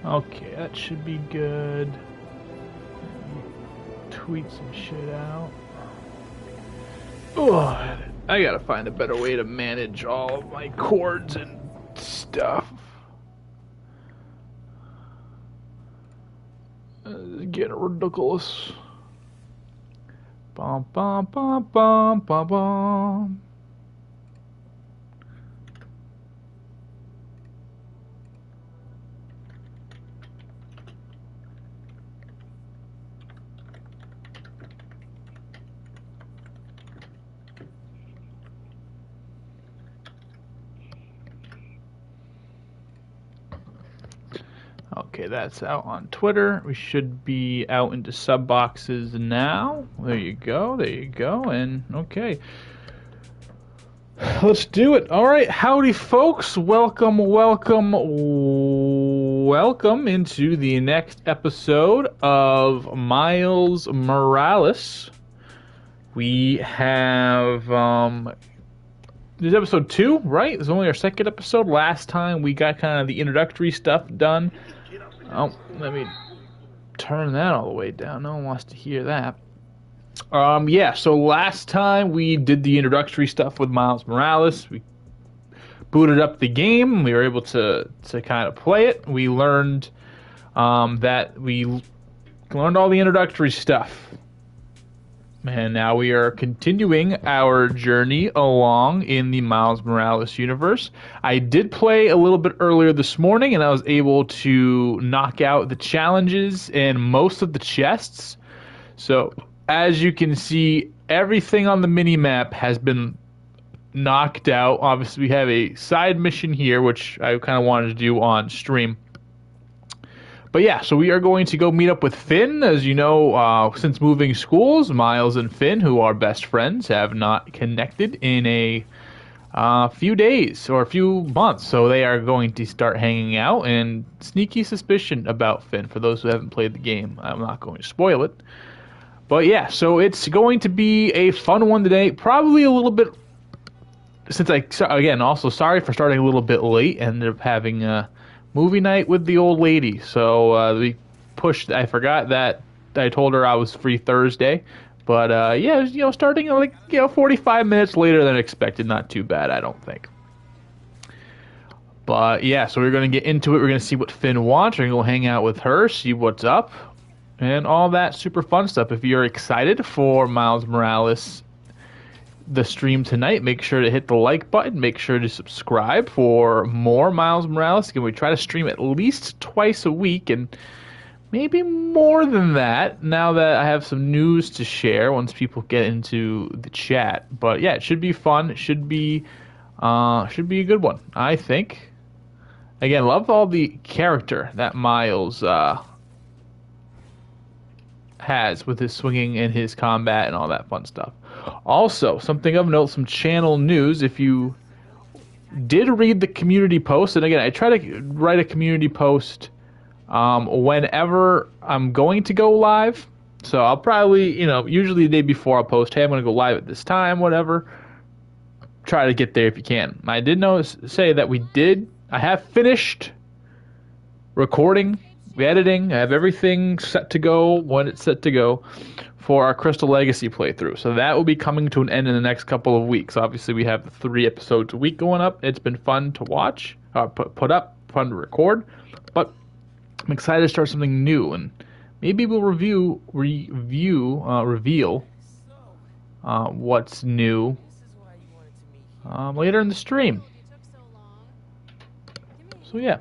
Okay, that should be good. Tweet some shit out. Oh, I gotta find a better way to manage all of my cords and stuff. It's getting ridiculous. Bum bum bum bum bum bum. Okay, that's out on Twitter. We should be out into sub boxes now. There you go, and okay. Let's do it. All right, howdy, folks. Welcome into the next episode of Miles Morales. We have this is episode 2, right? This is only our second episode. Last time we got kind of the introductory stuff done. Oh, let me turn that all the way down. No one wants to hear that. Yeah, so last time we did the introductory stuff with Miles Morales. We booted up the game. We were able to kind of play it. We learned that we learned all the introductory stuff. And now we are continuing our journey along in the Miles Morales universe. I did play a little bit earlier this morning, and I was able to knock out the challenges and most of the chests. So, as you can see, everything on the mini-map has been knocked out. Obviously, we have a side mission here, which I kind of wanted to do on stream. But yeah, so we are going to go meet up with Finn. As you know, since moving schools, Miles and Finn, who are best friends, have not connected in a few days or a few months. So they are going to start hanging out, and sneaky suspicion about Finn. For those who haven't played the game, I'm not going to spoil it. But yeah, so it's going to be a fun one today. Probably a little bit, since again, also sorry for starting a little bit late. Ended up having a movie night with the old lady. So we pushed, I forgot that I told her I was free Thursday. But yeah, starting like 45 minutes later than expected. Not too bad, I don't think. But yeah, so we're going to get into it. We're going to see what Finn wants. We're going to go hang out with her, see what's up, and all that super fun stuff. If you're excited for Miles Morales, the stream tonight, make sure to hit the like button. Make sure to subscribe for more Miles Morales. Can we try to stream at least twice a week, and maybe more than that now that I have some news to share once people get into the chat. But yeah, it should be fun. It should be a good one, I think. Again, love all the character that Miles has with his swinging and his combat and all that fun stuff. Also, something of note, some channel news. If you did read the community post, and again, I try to write a community post whenever I'm going to go live. So I'll probably, usually the day before I'll post, hey, I'm going to go live at this time, whatever. Try to get there if you can. I did say that I have finished recording, editing. I have everything set to go when it's set to go for our Crystal Legacy playthrough. So that will be coming to an end in the next couple of weeks. Obviously, we have 3 episodes a week going up. It's been fun to watch, put up, fun to record. But I'm excited to start something new, and maybe we'll reveal what's new later in the stream. So yeah,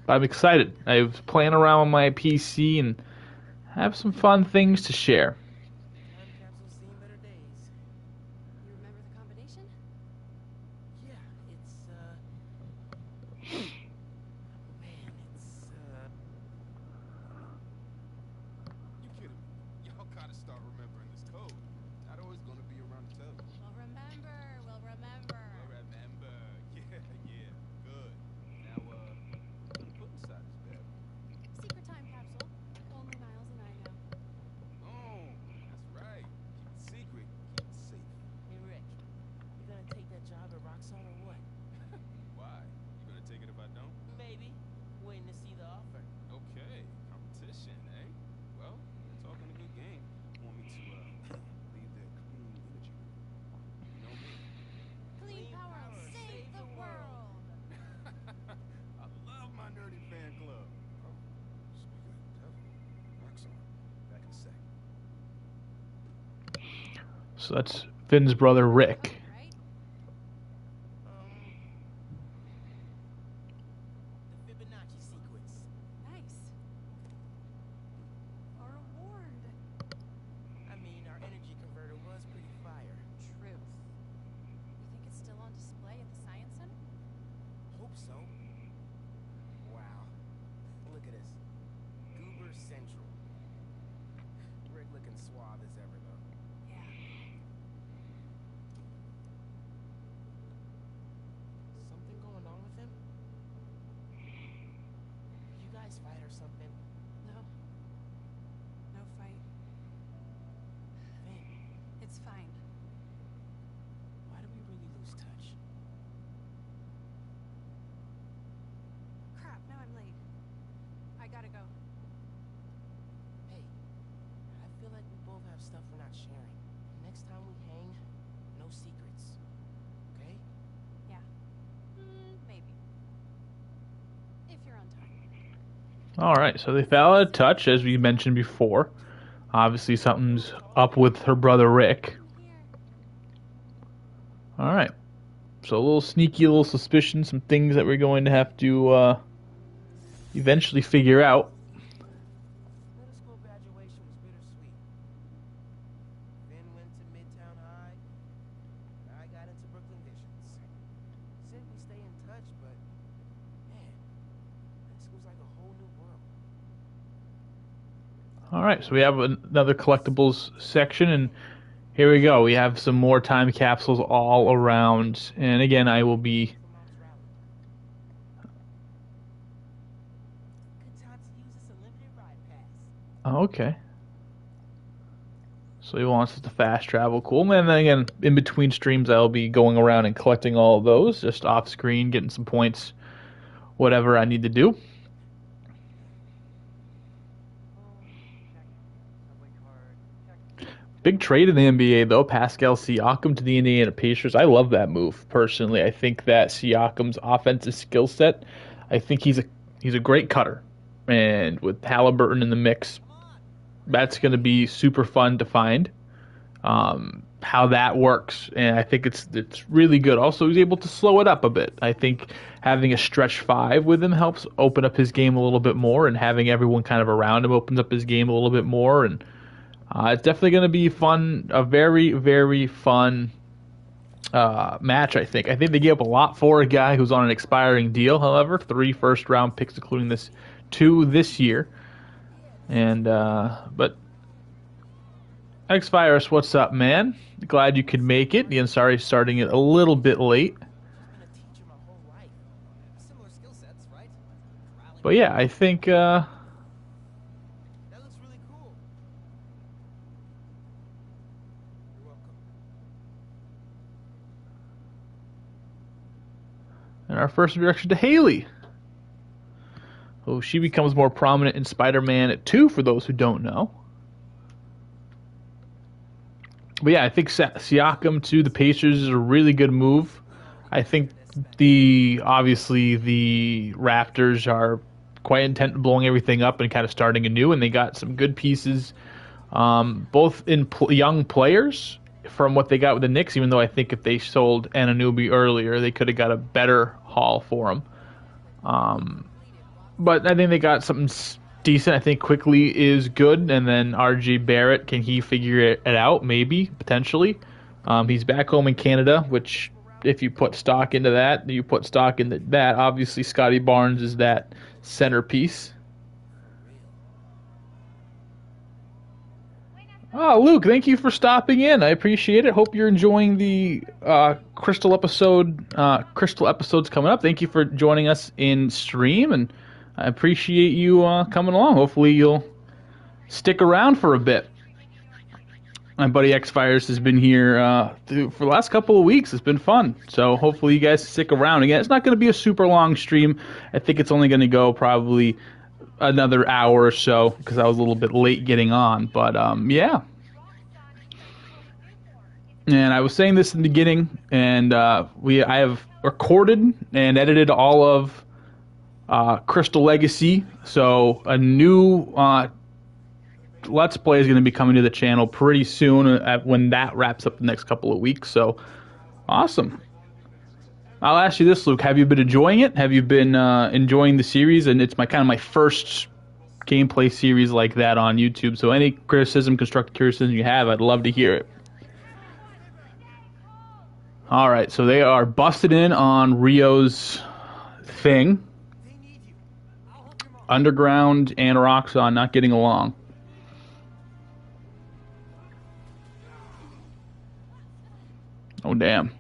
I'm excited. I was playing around with my PC and have some fun things to share. Time capsule's seen better days. You remember the combination? Yeah, it's man, You kidding me? Y'all gotta start remembering this code. Not always gonna be around to tell you. We'll remember. We'll remember. Remember. Yeah, good. Now, what do you put inside this bad boy? Secret time capsule. Only Miles and I know. Oh, that's right. Keep it secret. Keep it safe. Hey Rick, you gonna take that job at Roxxon or what? Why? You gonna take it if I don't? Maybe. Waiting to see the offer. Okay, competition, eh? Well, you're talking a good game. Want me to, leave that clean energy? You know me. Clean power, save the world. I love my nerdy fan club. Oh, speaking of the devil, Roxxon, back in a sec. So that's Finn's brother Rick. Right? The Fibonacci sequence. Nice. A reward. I mean, our energy converter was pretty fire. Truth. You think it's still on display at the Science Center? Hope so. Wow. Look at this. Goober Central. Rick looking suave as ever, though. Yeah. Something going on with him? You guys fight or something? No. No fight. Finn, It's fine. why do we really lose touch? Crap, now I'm late. I gotta go. Hey, I feel like we both have stuff we're not sharing. Next time we hang, no secrets. Okay? Yeah. Maybe. If you're on time. Alright, so they fell out of touch, as we mentioned before. Obviously, something's up with her brother Rick. Here. Alright. So a little sneaky, little suspicion, some things that we're going to have to eventually figure out. Middle school graduation was bittersweet. Finn went to Midtown High. I got into Brooklyn Visions. Said we stay in touch, but man, high school's like a whole new world. Alright, so we have another collectibles section, and here we go. We have some more time capsules all around. And again, I will be... For Mom's rally. Good time to use this unlimited ride pass. Oh, okay. So he wants us to fast travel. Cool. And then again, in between streams, I'll be going around and collecting all of those, just off screen, getting some points, whatever I need to do. Big trade in the NBA, though. Pascal Siakam to the Indiana Pacers. I love that move, personally. I think that Siakam's offensive skill set, I think he's a great cutter. And with Halliburton in the mix, that's going to be super fun to find how that works. And I think it's really good. Also, he's able to slow it up a bit. I think having a stretch five with him helps open up his game a little bit more, and having everyone kind of around him opens up his game a little bit more. And it's definitely going to be fun, a very, very fun match, I think. I think they gave up a lot for a guy who's on an expiring deal, however. 3 first-round picks, including 2 this year. And, but, X-Virus, what's up, man? Glad you could make it. The Ansari starting it a little bit late. I've been a teacher my whole life. Similar skill sets, right? But yeah, I think, That looks really cool. You're welcome. and our first introduction to Haley. Oh, she becomes more prominent in Spider-Man 2, for those who don't know. But yeah, I think Siakam to the Pacers is a really good move. I think obviously the Raptors are quite intent on blowing everything up and kind of starting anew, and they got some good pieces, both in young players from what they got with the Knicks, even though I think if they sold Anunoby earlier, they could have got a better haul for him. But I think they got something decent. I think Quickly is good, and then RJ Barrett, can he figure it out? Maybe, potentially. He's back home in Canada, which, if you put stock into that, you put stock into that. Obviously, Scotty Barnes is that centerpiece. Oh, Luke, thank you for stopping in. I appreciate it. Hope you're enjoying the Crystal episode. Crystal episodes coming up. Thank you for joining us in stream, and I appreciate you coming along. Hopefully, you'll stick around for a bit. My buddy X-Virus has been here for the last couple of weeks. It's been fun. So hopefully you guys stick around. Again, it's not going to be a super long stream. I think it's only going to go probably another hour or so because I was a little bit late getting on. But yeah. And I was saying this in the beginning, and I have recorded and edited all of Crystal Legacy. So a new Let's Play is going to be coming to the channel pretty soon when that wraps up the next couple of weeks. So, awesome. I'll ask you this, Luke. Have you been enjoying it? Have you been enjoying the series? And it's kind of my first gameplay series like that on YouTube. So any criticism, constructive criticism you have, I'd love to hear it. All right, so they are busted in on Rio's thing. Underground and Roxxon not getting along. Oh, damn.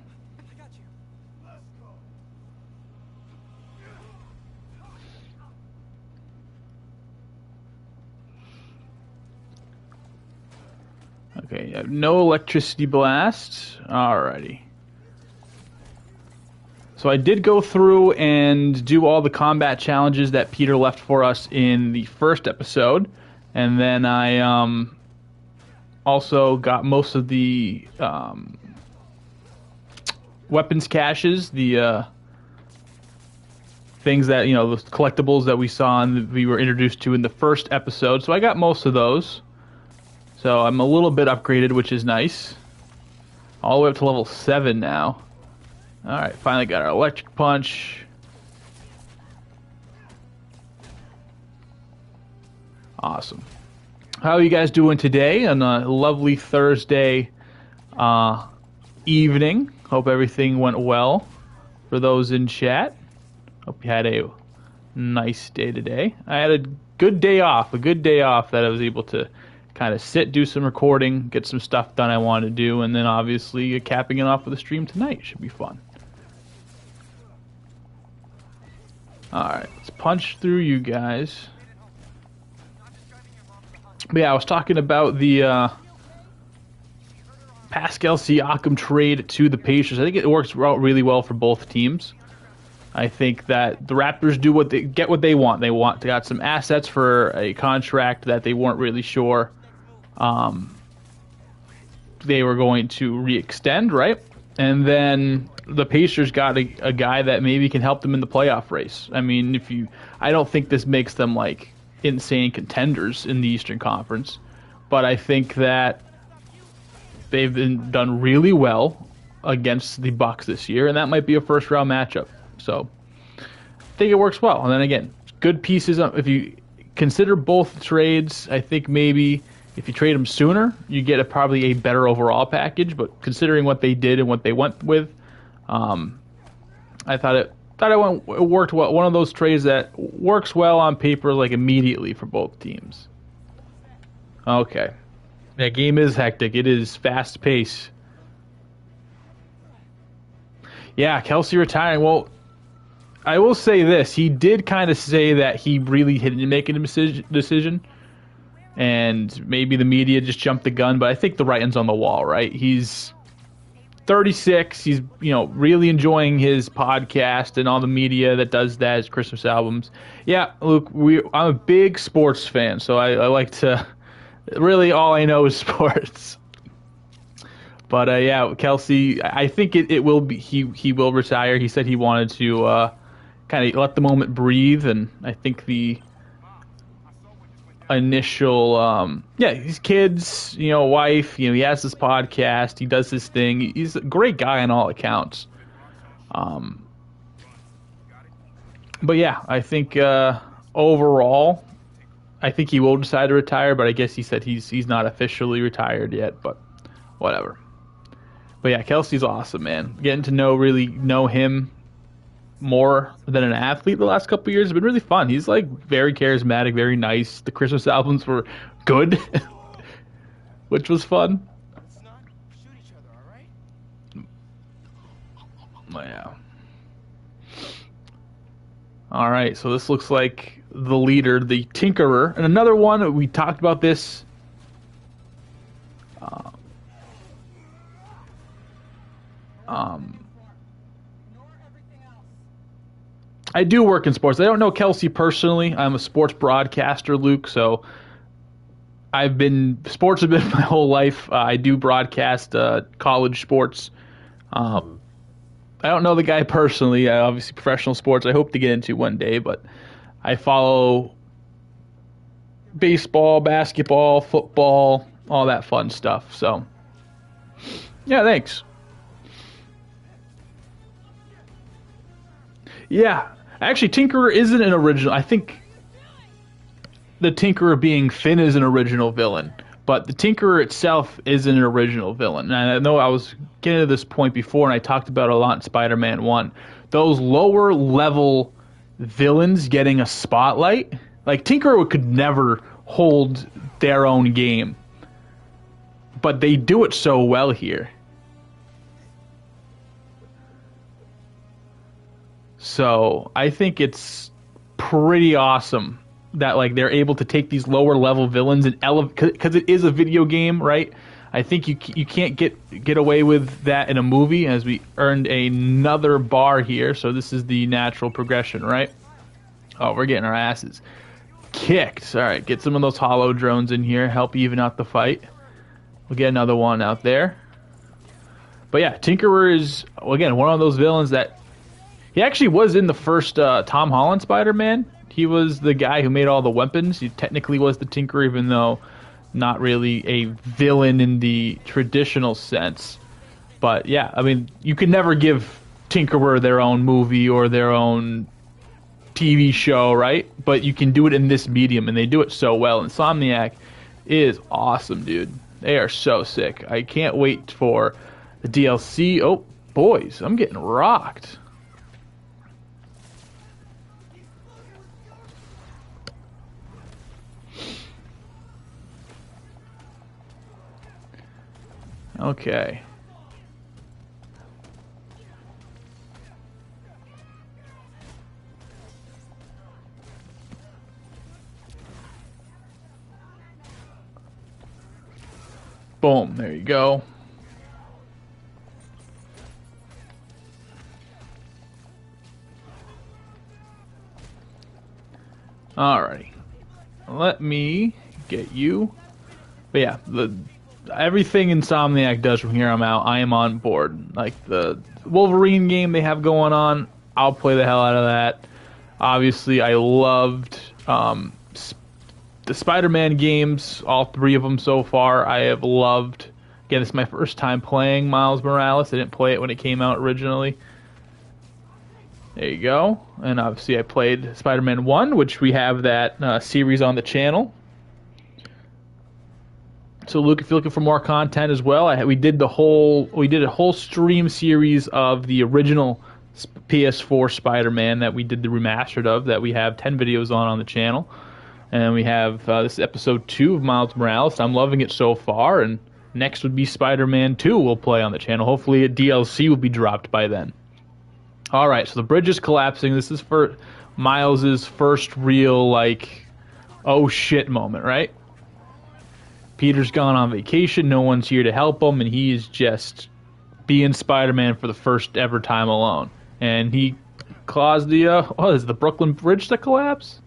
Okay, no electricity blast. Alrighty. So I did go through and do all the combat challenges that Peter left for us in the first episode. And then I also got most of the weapons caches, the things that, you know, the collectibles that we saw and we were introduced to in the first episode. So I got most of those. So I'm a little bit upgraded, which is nice. All the way up to level 7 now. Alright, finally got our electric punch. Awesome. How are you guys doing today on a lovely Thursday evening? Hope everything went well for those in chat. Hope you had a nice day today. I had a good day off that I was able to kind of sit, do some recording, get some stuff done I wanted to do, and then obviously capping it off with a stream tonight. Should be fun. Alright, let's punch through you guys. But yeah, I was talking about the Pascal Siakam trade to the Pacers. I think it works really well for both teams. I think that the Raptors do what they want. They got some assets for a contract that they weren't really sure they were going to re-extend, right? And then the Pacers got a guy that maybe can help them in the playoff race. I mean, I don't think this makes them like insane contenders in the Eastern Conference, but I think that they've done really well against the Bucks this year, and that might be a first-round matchup. So I think it works well. And then again, good pieces. If you consider both trades, I think maybe if you trade them sooner, you get probably a better overall package. But considering what they did and what they went with, I thought it worked well. One of those trades that works well on paper, like immediately for both teams. Okay, that game is hectic. It is fast paced. Yeah, Kelsey retiring. Well, I will say this. He did kind of say that he really didn't make a decision. And maybe the media just jumped the gun. But I think the writing's on the wall, right? He's 36. He's, really enjoying his podcast and all the media that does that, his Christmas albums. Yeah, Luke, I'm a big sports fan. So I like to... Really, all I know is sports. But yeah, Kelsey, I think it will be. He will retire. He said he wanted to kind of let the moment breathe, and I think the initial, his kids, wife, he has this podcast, he does this thing. He's a great guy on all accounts. But yeah, I think overall, I think he will decide to retire, but I guess he said he's not officially retired yet, but whatever. But yeah, Kelsey's awesome, man. Getting to really know him more than an athlete the last couple of years has been really fun. He's like very charismatic, very nice. The Christmas albums were good, which was fun. Let's not shoot each other, all right? Yeah. All right, so this looks like the leader, the Tinkerer, and another one. We talked about this. I do work in sports. I don't know Kelsey personally. I'm a sports broadcaster, Luke, so sports have been my whole life. I do broadcast college sports. I don't know the guy personally. Obviously, professional sports I hope to get into one day, but I follow baseball, basketball, football, all that fun stuff. So, yeah, thanks. Yeah, actually, Tinkerer isn't an original. I think the Tinkerer being Finn is an original villain, but the Tinkerer itself isn't an original villain. And I know I was getting to this point before, and I talked about it a lot in Spider-Man 1. Those lower level villains getting a spotlight, like Tinkerer could never hold their own game, but they do it so well here. So I think it's pretty awesome that like they're able to take these lower level villains and elevate, because it is a video game, right? I think you can't get away with that in a movie, as we earned another bar here. So this is the natural progression, right? Oh, we're getting our asses kicked. All right, get some of those hollow drones in here, help even out the fight. We'll get another one out there. But yeah, Tinkerer is, again, one of those villains that he actually was in the first Tom Holland Spider-Man. He was the guy who made all the weapons. He technically was the Tinkerer, even though not really a villain in the traditional sense. But yeah, I mean, you could never give Tinkerer their own movie or their own TV show, right? But you can do it in this medium, and they do it so well. Insomniac is awesome, dude. They are so sick. I can't wait for the DLC. Oh, boys, I'm getting rocked. Okay. Boom, there you go. Alrighty. Let me get you. But yeah, everything Insomniac does from here on out, I am on board. Like the Wolverine game they have going on, I'll play the hell out of that. Obviously, I loved the Spider-Man games, all three of them so far. I have loved. Again, this is my first time playing Miles Morales. I didn't play it when it came out originally. There you go. And obviously, I played Spider-Man 1, which we have that series on the channel. So, Luke, if you're looking for more content as well, we did a whole stream series of the original PS4 Spider-Man that we did the remastered of, that we have 10 videos on the channel. And we have this episode 2 of Miles Morales. I'm loving it so far, and next would be Spider-Man 2 we'll play on the channel. Hopefully a DLC will be dropped by then. All right, so the bridge is collapsing. This is for Miles's first real, like, oh shit moment, right? Peter's gone on vacation, no one's here to help him, and he is just being Spider-Man for the first ever time alone. And he caused is the Brooklyn Bridge to collapse?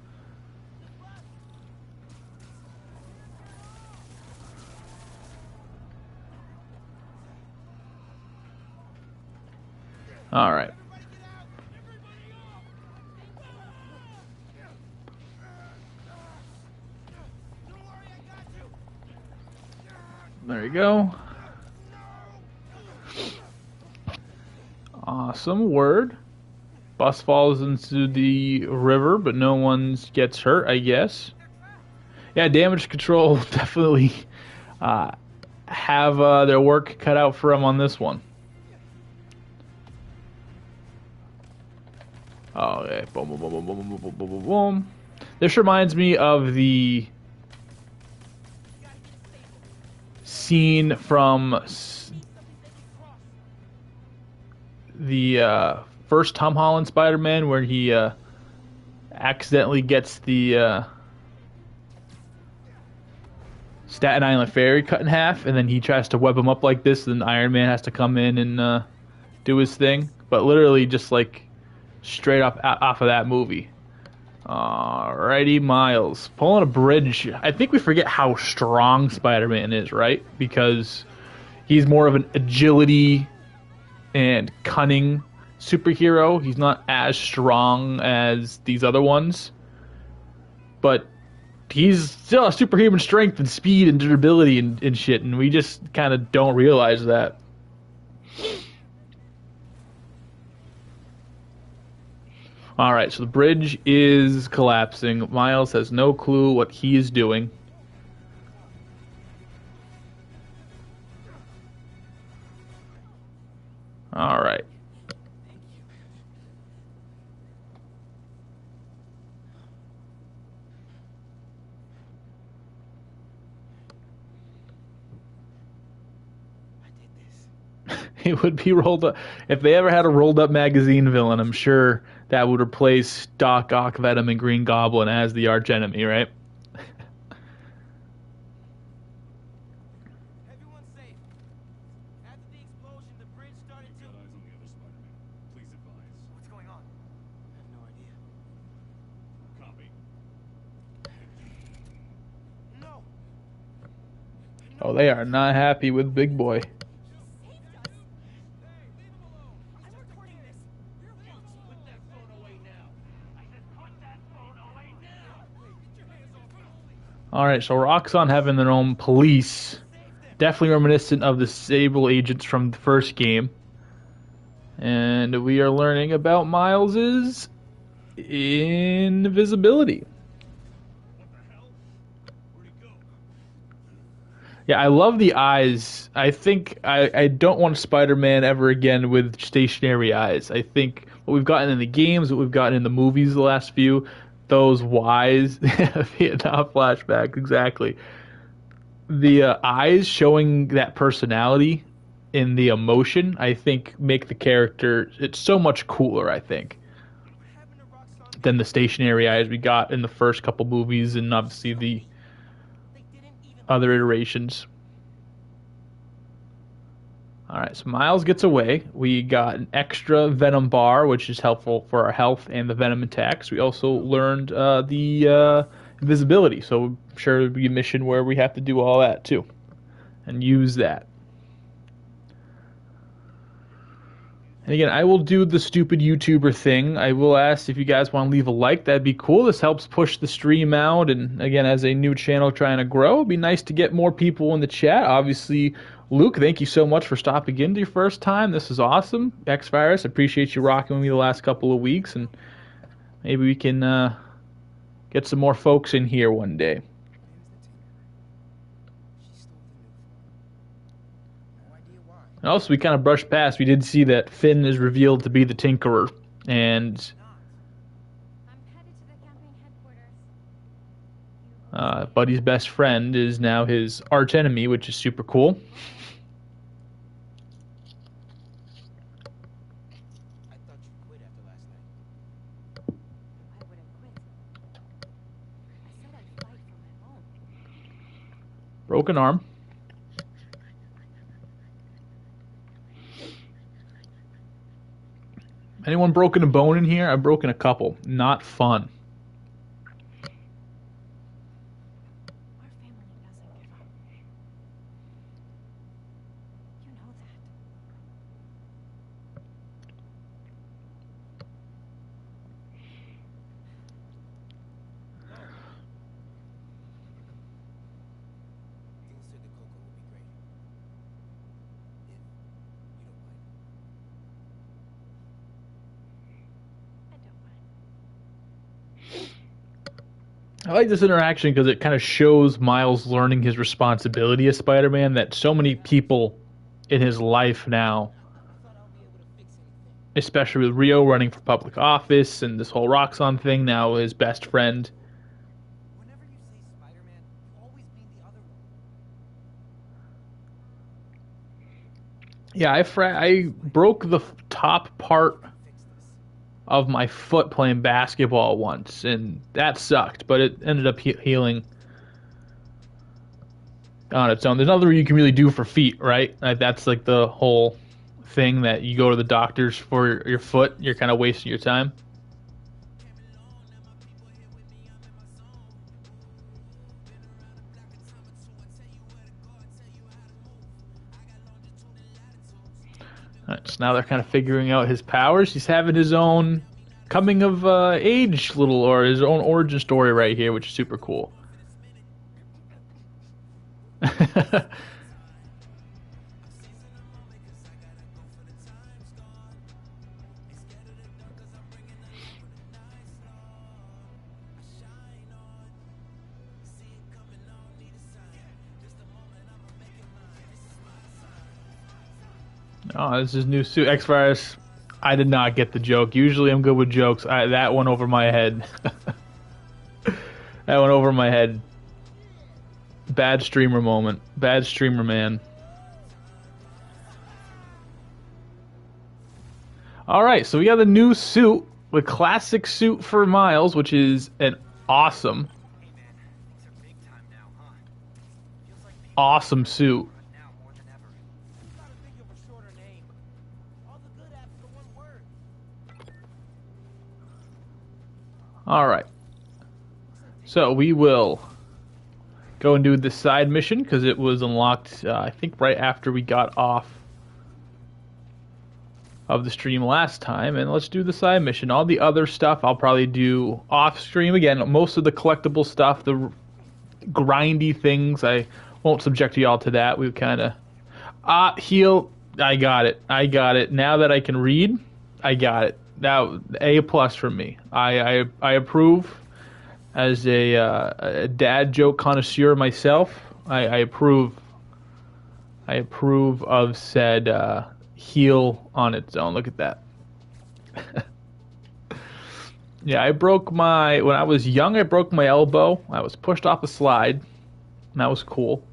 All right. There you go. Awesome. Word. Bus falls into the river, but no one gets hurt, I guess. Yeah, damage control definitely have their work cut out for them on this one. Oh, okay. Boom, boom, boom, boom, boom, boom, boom, boom, boom, boom. This reminds me of the scene from the first Tom Holland Spider-Man where he accidentally gets the Staten Island Ferry cut in half, and then he tries to web him up like this, and then Iron Man has to come in and do his thing. But literally, just like straight up off of that movie. Alrighty, Miles. Pulling a bridge. I think we forget how strong Spider-Man is, right? Because he's more of an agility and cunning superhero. He's not as strong as these other ones. But he's still a superhuman strength and speed and durability and shit, and we just kind of don't realize that. Alright, so the bridge is collapsing. Miles has no clue what he is doing. Alright. It would be rolled up. If they ever had a rolled up magazine villain, I'm sure that would replace Doc Ock, Venom, and Green Goblin as the archenemy, right? Everyone's safe. After the explosion, the bridge started to. Got eyes on the other Spider-Man. Please advise. What's going on? I have no idea. Copy. No. Oh, they are not happy with Big Boy. Put that phone away now. I said put that phone away now. Get your hands off me. Alright, so Roxxon having their own police. Definitely reminiscent of the Sable agents from the first game. And we are learning about Miles's invisibility. What the hell? Where'd he go? Yeah, I love the eyes. I think I don't want Spider-Man ever again with stationary eyes. I think what we've gotten in the games, what we've gotten in the movies the last few, those wise Vietnam flashbacks, exactly. The eyes showing that personality in the emotion, I think, make the character, it's so much cooler, I think, What happened to Roxxon? than the stationary eyes we got in the first couple movies and obviously the They didn't even. other iterations. Alright, so Miles gets away. We got an extra Venom bar, which is helpful for our health and the Venom attacks. We also learned the invisibility, so I'm sure there'll be a mission where we have to do all that too. And use that. And again, I will do the stupid YouTuber thing. I will ask if you guys want to leave a like. That'd be cool. This helps push the stream out. And again, as a new channel trying to grow, it'd be nice to get more people in the chat. Obviously, Luke, thank you so much for stopping in your first time. This is awesome. X-Virus, appreciate you rocking with me the last couple of weeks. And maybe we can get some more folks in here one day. She stole the new phone. No idea why. And also, we kind of brushed past. We did see that Finn is revealed to be the Tinkerer. And I'm headed to the camping headquarters. Buddy's best friend is now his arch enemy, which is super cool. I thought you quit after last night. I wouldn't quit. I said I'd fight for my home. Broken arm. Anyone broken a bone in here? I've broken a couple. Not fun. Our family doesn't give up. You know that. Things to the Coco would be great. If you don't mind. I don't mind. I like this interaction because it kind of shows Miles learning his responsibility as Spider-Man, that so many people in his life now, I thought I'll be able to fix anything. especially with Rio running for public office and this whole Roxxon thing, now his best friend. Whenever you say Spider-Man, you always mean the other one. Yeah, I broke the top part Fix this. of my foot playing basketball once, and that sucked, but it ended up healing on its own. There's nothing you can really do for feet, right? Like, that's like the whole thing, that you go to the doctors for your foot, you're kind of wasting your time. Alright, so now they're kind of figuring out his powers. He's having his own coming of age little, or his own origin story right here, which is super cool. Oh, this is new suit. X-Virus, I did not get the joke. Usually I'm good with jokes. That went over my head. That went over my head. Bad streamer moment. Bad streamer man. Alright, so we got a new suit. The classic suit for Miles, which is an awesome, Hey man, things are big time now, huh? Feels like people awesome suit. right now more than ever. You gotta think of a shorter name. All the good after the one word. Alright. So we will go and do the side mission, because it was unlocked, I think, right after we got off of the stream last time. And let's do the side mission. All the other stuff I'll probably do off stream. Again, most of the collectible stuff, the grindy things, I won't subject y'all to that. We've kind of... heal. I got it. I got it. Now that I can read, I got it. Now, A+ from me. I approve. As a dad joke connoisseur myself, I approve. I approve of said heal on its own. Look at that. Yeah, when I was young, I broke my elbow. I was pushed off a slide. And that was cool.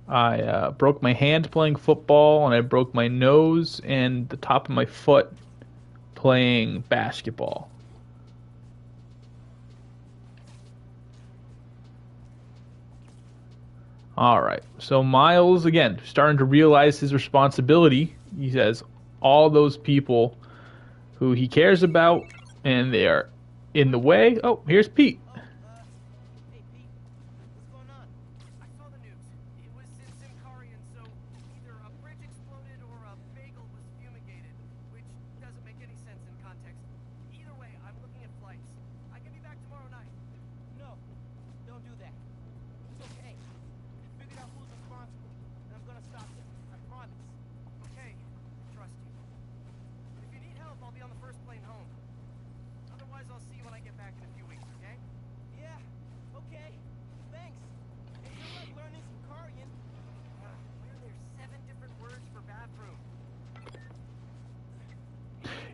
I broke my hand playing football, and I broke my nose and the top of my foot playing basketball. Alright, so Miles, again, starting to realize his responsibility. He says all those people who he cares about, and they are in the way. Oh, here's Pete. Hey Pete, what's going on? I saw the news. It was in Simcarian, so either a bridge exploded or a bagel was fumigated, which doesn't make any sense in context. Either way, I'm looking at flights. I can be back tomorrow night. No, don't do that. It's okay. I figured out who's responsible, and I'm gonna stop them. I promise. Okay, trust you. If you need help, I'll be on the first plane home. Otherwise, I'll see you when I get back in a few weeks, okay? Yeah, okay. Thanks. Hey, you're like learning some Karian. Why are there 7 different words for bathroom?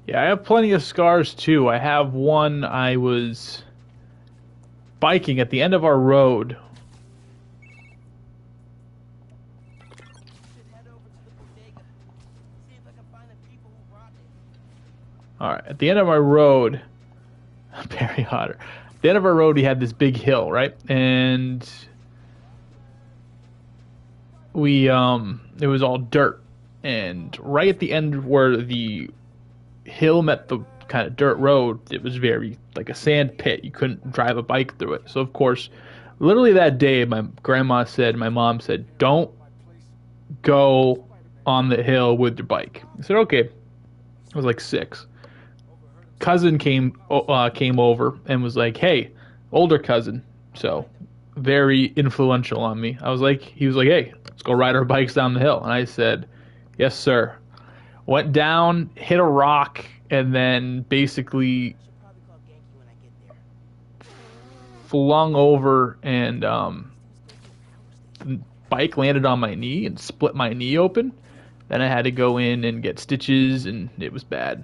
Yeah, I have plenty of scars too. I have one. I was biking at the end of our road. Should head over to the bodega. See if I can find the people who robbed it. Alright, at the end of our road, Perry Otter. At the end of our road, we had this big hill, right? And it was all dirt. And right at the end where the hill met the kind of dirt road, it was very like a sand pit. You couldn't drive a bike through it. So of course, literally that day, my mom said, don't go on the hill with your bike. I said, okay. I was like 6. Cousin came over and was like, hey, older cousin, so very influential on me. He was like, hey, let's go ride our bikes down the hill. And I said, yes, sir. Went down, hit a rock, and then basically Should probably call Genki when I get there. flung over, and the bike landed on my knee and split my knee open. Then I had to go in and get stitches, and it was bad.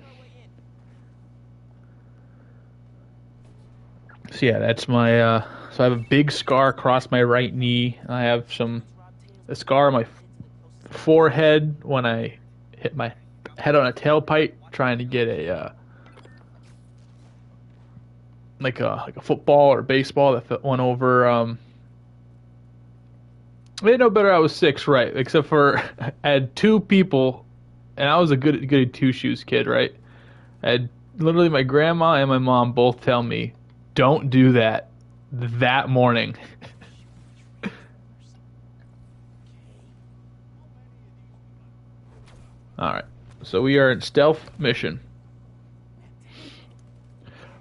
So yeah, that's my. So I have a big scar across my right knee. I have a scar on my forehead when I hit my head on a tailpipe trying to get a like a football or baseball that went over. I didn't know better. I was 6, right? Except for I had 2 people, and I was a goody two shoes kid, right? I had literally my grandma and my mom both tell me, "Don't do that." That morning. All right, so we are in stealth mission.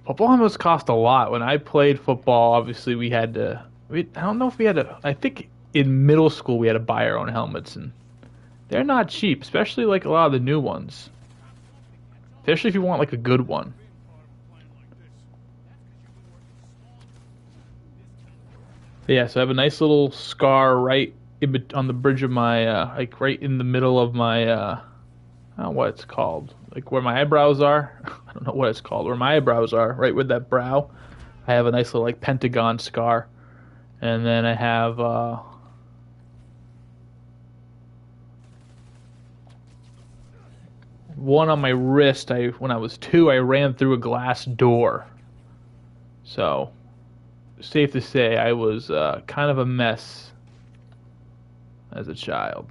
Football almost cost a lot. When I played football, obviously we had to. I don't know if we had to. I think in middle school we had to buy our own helmets, and they're not cheap, especially like a lot of the new ones. Especially if you want like a good one. But yeah, so I have a nice little scar right on the bridge of my, like right in the middle of my, I don't know what it's called, like where my eyebrows are. I don't know what it's called, where my eyebrows are, right with that brow. I have a nice little like pentagon scar, and then I have one on my wrist. When I was 2, I ran through a glass door. So, safe to say, I was kind of a mess as a child.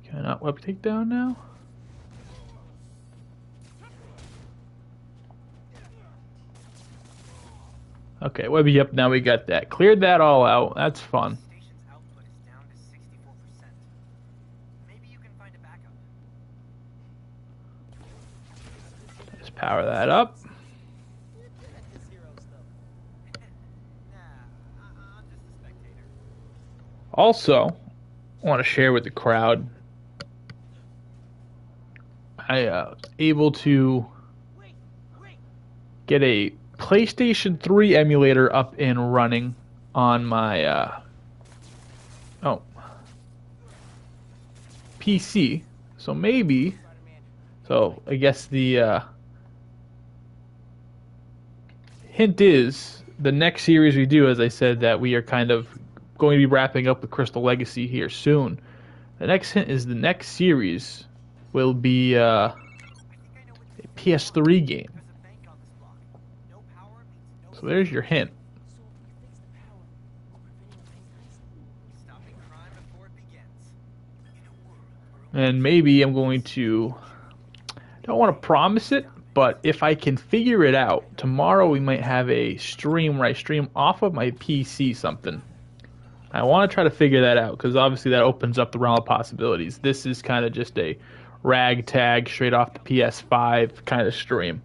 Can I not web takedown now? Okay, Webby, yep, now we got that. Cleared that all out. That's fun. Station's output is down to 64%. Maybe you can find a backup. Let's power that up. This hero stuff. Nah, I'm just a spectator. Also, I want to share with the crowd. I was able to get a PlayStation 3 emulator up and running on my PC. So maybe, I guess the hint is the next series we do, as I said, that we are kind of going to be wrapping up with Crystal Legacy here soon. The next hint is the next series will be a PS3 game. So there's your hint. And maybe I'm going to, don't want to promise it, but if I can figure it out, tomorrow we might have a stream where I stream off of my PC something. I want to try to figure that out, because obviously that opens up the realm of possibilities. This is kind of just a ragtag, straight off the PS5 kind of stream.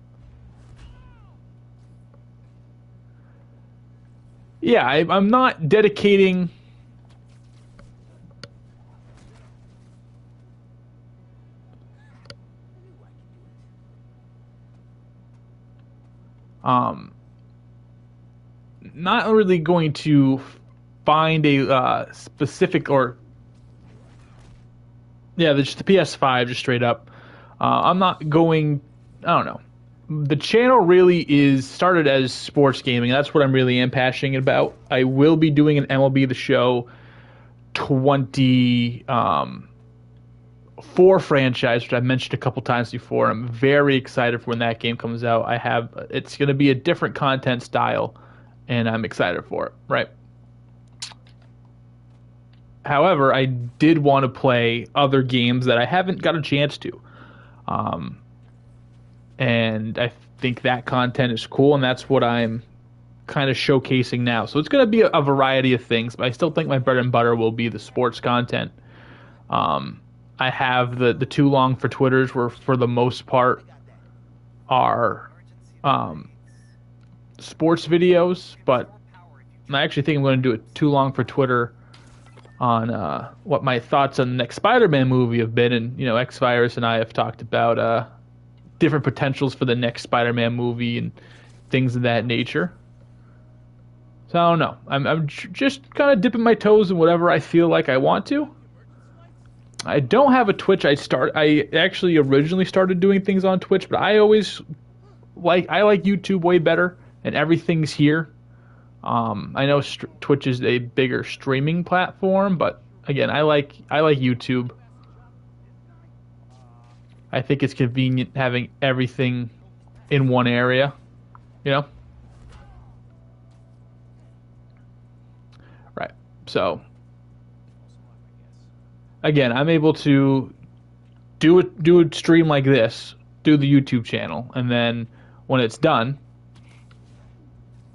Yeah, I'm not dedicating not really going to find a specific, or just the PS5, just straight up. I'm not going, I don't know. The channel really is started as sports gaming. That's what I'm really am passionate about. I will be doing an MLB The Show 24 franchise, which I've mentioned a couple times before. I'm very excited for when that game comes out. It's going to be a different content style, and I'm excited for it, right? However, I did want to play other games that I haven't got a chance to. And I think that content is cool, and that's what I'm kind of showcasing now. So it's going to be a variety of things, but I still think my bread and butter will be the sports content. I have the too long for Twitters, where for the most part are sports videos, but I actually think I'm going to do it too long for Twitter on what my thoughts on the next Spider-Man movie have been. And, you know, X-Virus and I have talked about different potentials for the next Spider-Man movie and things of that nature. So I don't know. I'm just kind of dipping my toes in whatever I feel like I want to. I don't have a Twitch. I actually originally started doing things on Twitch, but I always like YouTube way better, and everything's here. I know Twitch is a bigger streaming platform, but again, I like YouTube. I think it's convenient having everything in one area, you know? Right. So again, I'm able to do a stream like this, do the YouTube channel, and then when it's done,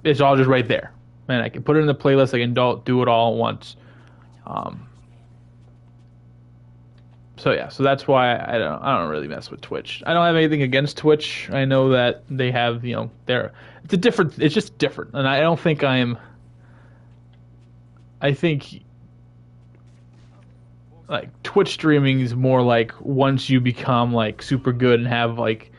it's all just right there. And I can put it in the playlist. I can do it all at once. So yeah, so that's why I don't really mess with Twitch. I don't have anything against Twitch. I know that they have, you know, it's just different, and I don't think I think like Twitch streaming is more like once you become like super good and have like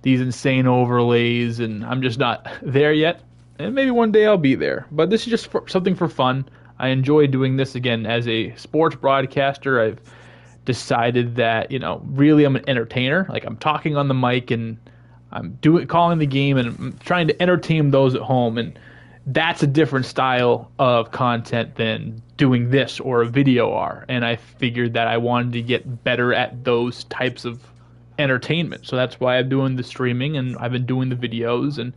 these insane overlays, and I'm just not there yet. And maybe one day I'll be there. But this is just something for fun. I enjoy doing this. Again, as a sports broadcaster, I've decided that, you know, really I'm an entertainer. Like, I'm talking on the mic and I'm calling the game and I'm trying to entertain those at home. And that's a different style of content than doing this or a video are. And I figured that I wanted to get better at those types of entertainment. So that's why I'm doing the streaming and I've been doing the videos, and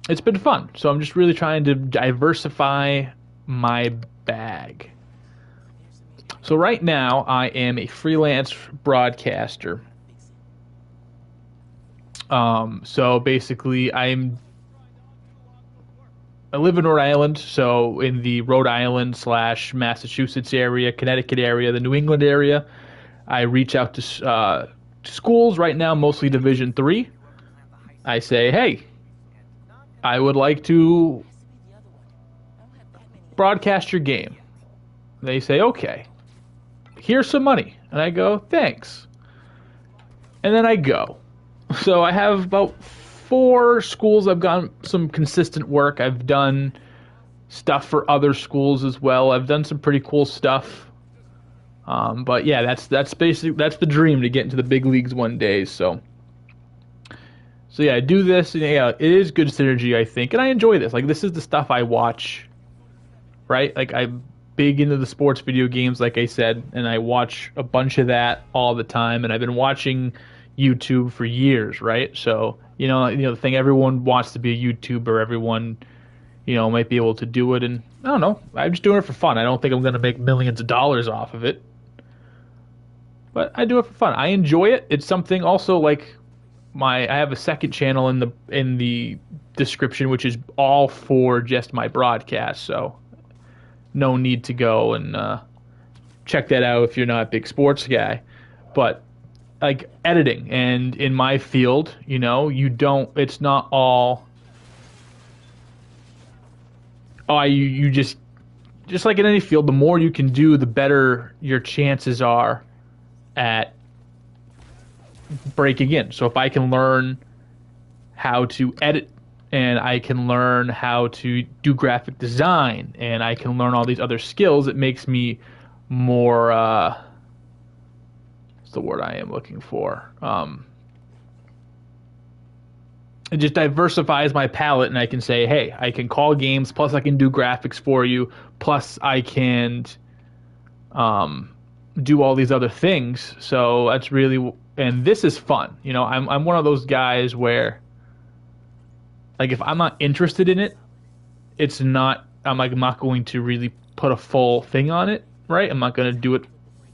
it's been fun. So I'm just really trying to diversify my bag. So right now I am a freelance broadcaster. So basically I live in Rhode Island, so in the Rhode Island / Massachusetts area, Connecticut area, the New England area, I reach out to schools right now, mostly Division III. I say, hey, I would like to broadcast your game. They say, okay, here's some money. And I go, thanks. And then I go. So I have about 4 schools. I've gotten some consistent work. I've done stuff for other schools as well. I've done some pretty cool stuff. But yeah, that's the dream, to get into the big leagues one day. So yeah, I do this, and yeah, it is good synergy, I think, and I enjoy this. Like, this is the stuff I watch, right? Like, I'm big into the sports video games, like I said, and I watch a bunch of that all the time, and I've been watching YouTube for years, right? So, you know, the thing, everyone wants to be a YouTuber, everyone, you know, might be able to do it, and I don't know, I'm just doing it for fun. I don't think I'm going to make millions of dollars off of it, but I do it for fun. I enjoy it. It's something also, like, I have a second channel in the description, which is all for just my broadcast, so no need to go and check that out if you're not a big sports guy. But like editing, and in my field, you know, it's not all you just like in any field, the more you can do, the better your chances are at breaking in. So if I can learn how to edit, and I can learn how to do graphic design, and I can learn all these other skills, it makes me more what's the word I am looking for? It just diversifies my palette, and I can say, hey, I can call games, plus I can do graphics for you, plus I can do all these other things. So that's really, and this is fun. You know, I'm one of those guys where, like, if I'm not interested in it, I'm not going to really put a full thing on it, right? I'm not going to do it,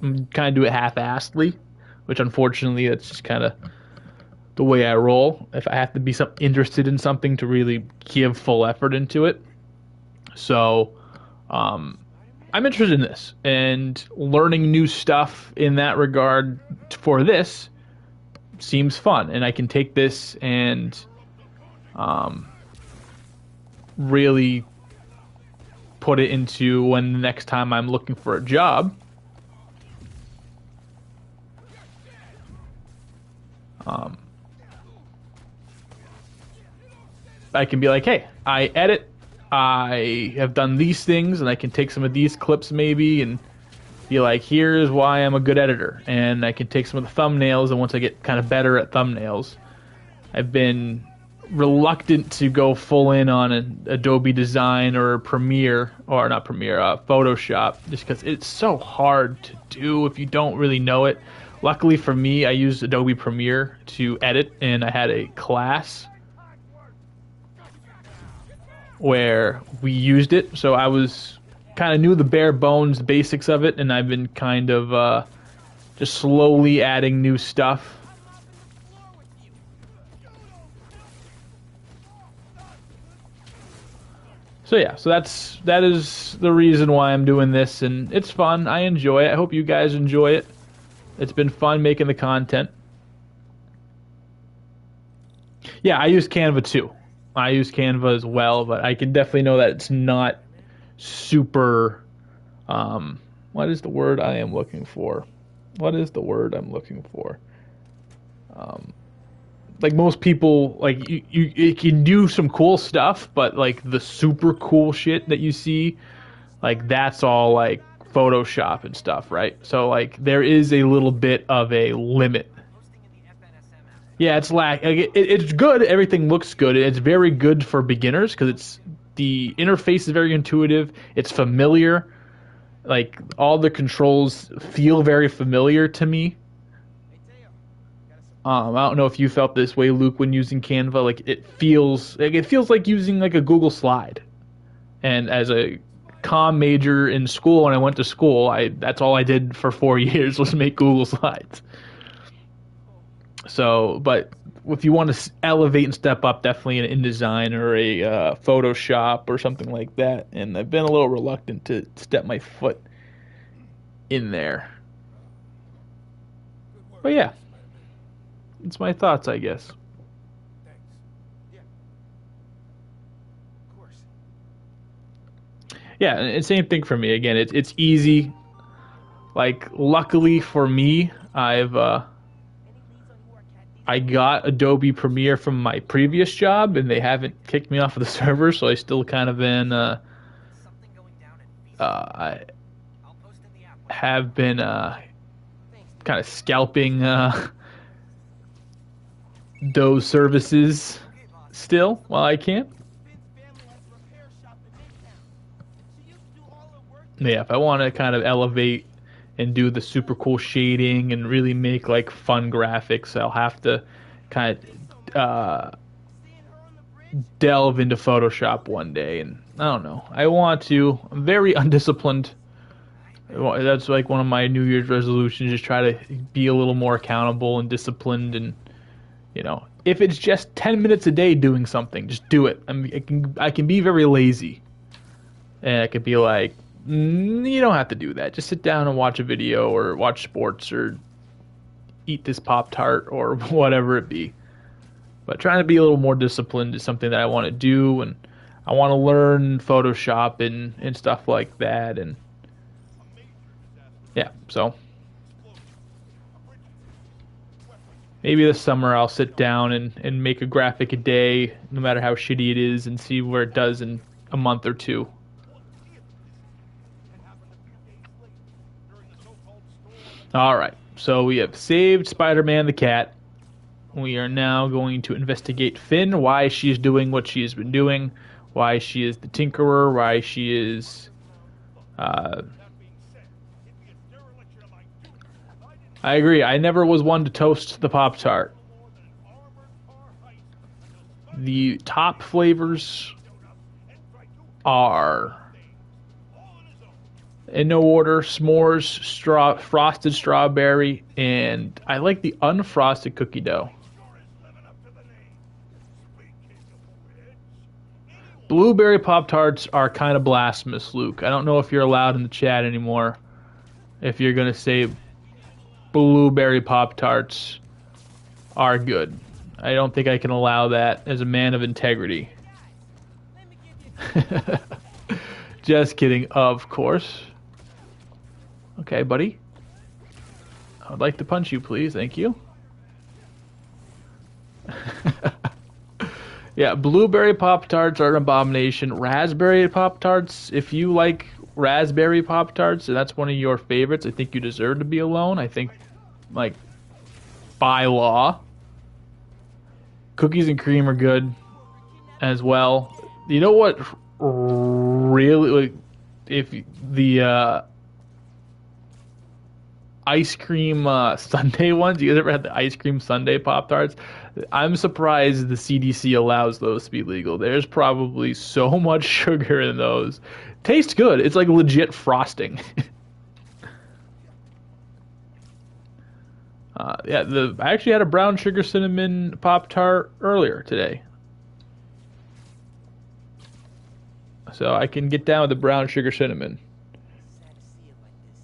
kind of do it half-assedly, which unfortunately that's just kind of the way I roll. If I have to be interested in something to really give full effort into it. So, I'm interested in this, and learning new stuff in that regard for this seems fun, and I can take this and really put it into when the next time I'm looking for a job. I can be like, hey, I edit, I have done these things, and I can take some of these clips maybe and be like, here's why I'm a good editor. And I can take some of the thumbnails, and once I get kind of better at thumbnails, I've been reluctant to go full in on an Adobe Design or Premiere, or not Premiere, Photoshop, just because it's so hard to do if you don't really know it. Luckily for me, I used Adobe Premiere to edit, and I had a class where we used it, so I was kind of knew the bare bones, the basics of it, and I've been kind of just slowly adding new stuff. So yeah, so that is the reason why I'm doing this, and it's fun. I enjoy it. I hope you guys enjoy it. It's been fun making the content. Yeah, I use Canva too. I use Canva as well, but I can definitely know that it's not super. What is the word I am looking for? What is the word I'm looking for? Like most people, like you can do some cool stuff, but like the super cool shit that you see, like that's all like Photoshop and stuff, right? So like there is a little bit of a limit. Yeah, it's good. Everything looks good. It's very good for beginners because the interface is very intuitive. It's familiar. Like all the controls feel very familiar to me. I don't know if you felt this way, Luke, when using Canva. Like it feels like using like a Google slide. And as a comm major in school, when I went to school, that's all I did for 4 years was make Google slides. So, but if you want to elevate and step up, definitely an InDesign or a Photoshop or something like that. And I've been a little reluctant to step my foot in there. But yeah, it's my thoughts, I guess. Thanks. Yeah. Of course. Yeah, and same thing for me. Again, it's easy. Like, luckily for me, I got Adobe Premiere from my previous job, and they haven't kicked me off of the server, so I still kind of been, I have been, kind of scalping, those services still while I can. Yeah, if I want to kind of elevate and do the super cool shading and really make like fun graphics, I'll have to kind of delve into Photoshop one day. And I don't know, I'm very undisciplined. That's like one of my New Year's resolutions, just try to be a little more accountable and disciplined. And if it's just 10 minutes a day doing something, just do it. I can be very lazy, and I could be like, you don't have to do that. Just sit down and watch a video or watch sports or eat this Pop-Tart or whatever it be. But trying to be a little more disciplined is something that I want to do, and I want to learn Photoshop and stuff like that. And yeah, so maybe this summer I'll sit down and make a graphic a day, no matter how shitty it is, and see where it does in a month or two. Alright, so we have saved Spider-Man the cat. We are now going to investigate Finn, why she is doing what she has been doing, why she is the Tinkerer, why she is... I agree, I never was one to toast the Pop-Tart. The top flavors are... in no order: s'mores, frosted strawberry, and I like the unfrosted cookie dough. Blueberry Pop-Tarts are kind of blasphemous, Luke. I don't know if you're allowed in the chat anymore if you're going to say blueberry Pop-Tarts are good. I don't think I can allow that as a man of integrity. Just kidding, of course. Okay, buddy. I would like to punch you, please. Thank you. Yeah, blueberry Pop-Tarts are an abomination. Raspberry Pop-Tarts, if you like raspberry Pop-Tarts and that's one of your favorites, I think you deserve to be alone. I think, like, by law. Cookies and cream are good as well. You know what really, like, if the ice cream sundae ones, you guys ever had the ice cream sundae Pop-Tarts? I'm surprised the CDC allows those to be legal. There's probably so much sugar in those. Tastes good. It's like legit frosting. Yeah, I actually had a brown sugar cinnamon Pop-Tart earlier today. So I can get down with the brown sugar cinnamon. Sad to see it like this.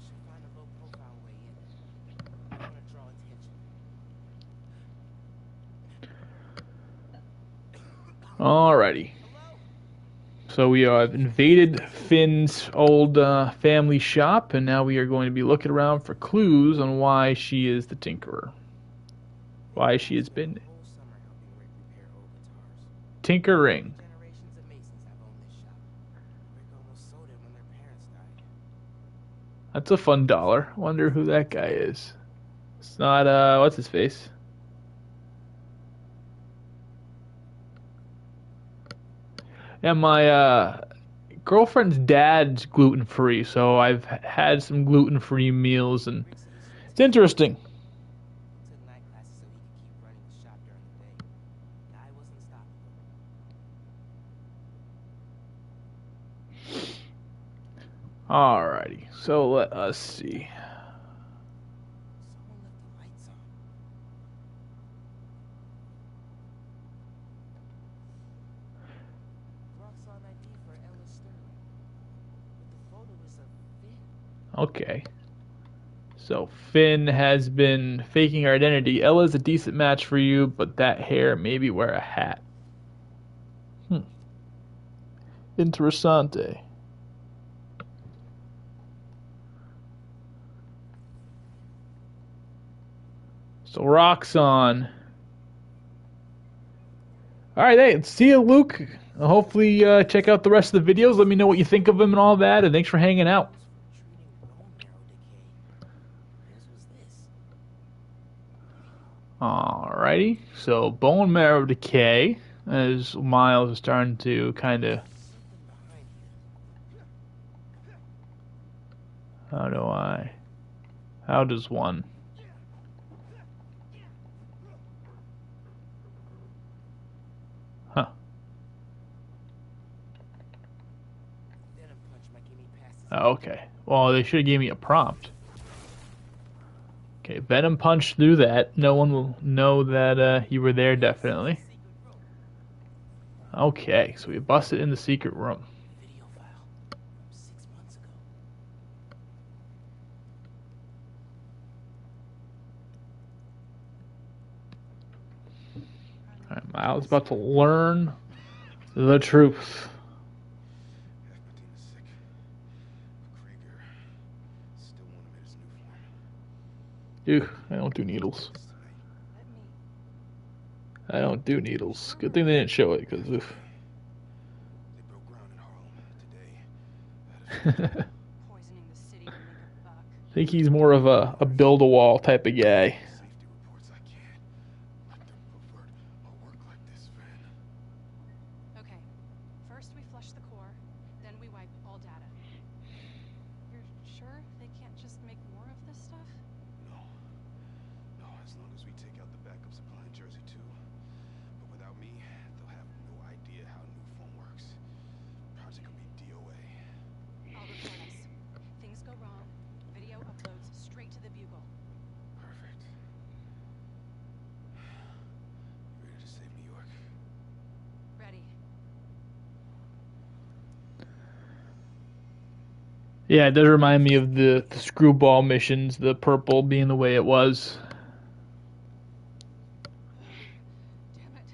Should find a low profile way in. I don't want to draw attention. Alrighty. So we have invaded Finn's old family shop, and now we are going to be looking around for clues on why she is the Tinkerer. Why she has been Whole summer helping Rick repair old guitars. tinkering. Generations of Masons have owned this shop. Rick almost sold it when their parents died. That's a fun dollar. Wonder who that guy is. It's not, what's his face? Yeah, my girlfriend's dad's gluten-free, so I've had some gluten-free meals, and it's interesting. He took night classes so he could keep running the shop during the day. Guy was unstoppable. Alrighty, so let us see. Someone left the lights on. Roxanne ID for Ella Sterling. But the photo is of Finn. Okay. So Finn has been faking her identity. Ella's a decent match for you, but that hair, maybe wear a hat. Interessante. So Roxanne. Alright, hey, see you, Luke. Hopefully check out the rest of the videos. Let me know what you think of them and all that, and thanks for hanging out. Treating bone marrow decay. This was this. Alrighty, so bone marrow decay, as Miles is starting to kind of, Something behind here. how does one? Huh. Venom punch might give me passes. Okay, well, they should have gave me a prompt. Okay, Venom punch through that. No one will know that you were there, definitely. Secret room. Okay, so we busted in the secret room. Video file from 6 months ago. Alright, Miles is about to learn the truth. Half my team is sick. Krieger still won't admit his new form. Ew, I don't do needles. Tonight, Let me. I don't do needles. Good thing they didn't show it, because they broke ground in Harlem today. Poisoning the city to make a buck. I think he's more of a build-a-wall type of guy. Safety reports I can't let them pervert a work like this, Van. Okay. First we flush the core, then we wipe all data. You're sure they can't just make more of this stuff? No. No, as long as we take out the backup supply in Jersey too. But without me, they'll have no idea how new phone works. Project will be DOA. I'll report us. Things go wrong. Video uploads straight to the Bugle. Perfect. You ready to save New York? Ready. Yeah, it does remind me of the screwball missions, the purple being the way it was. Damn it.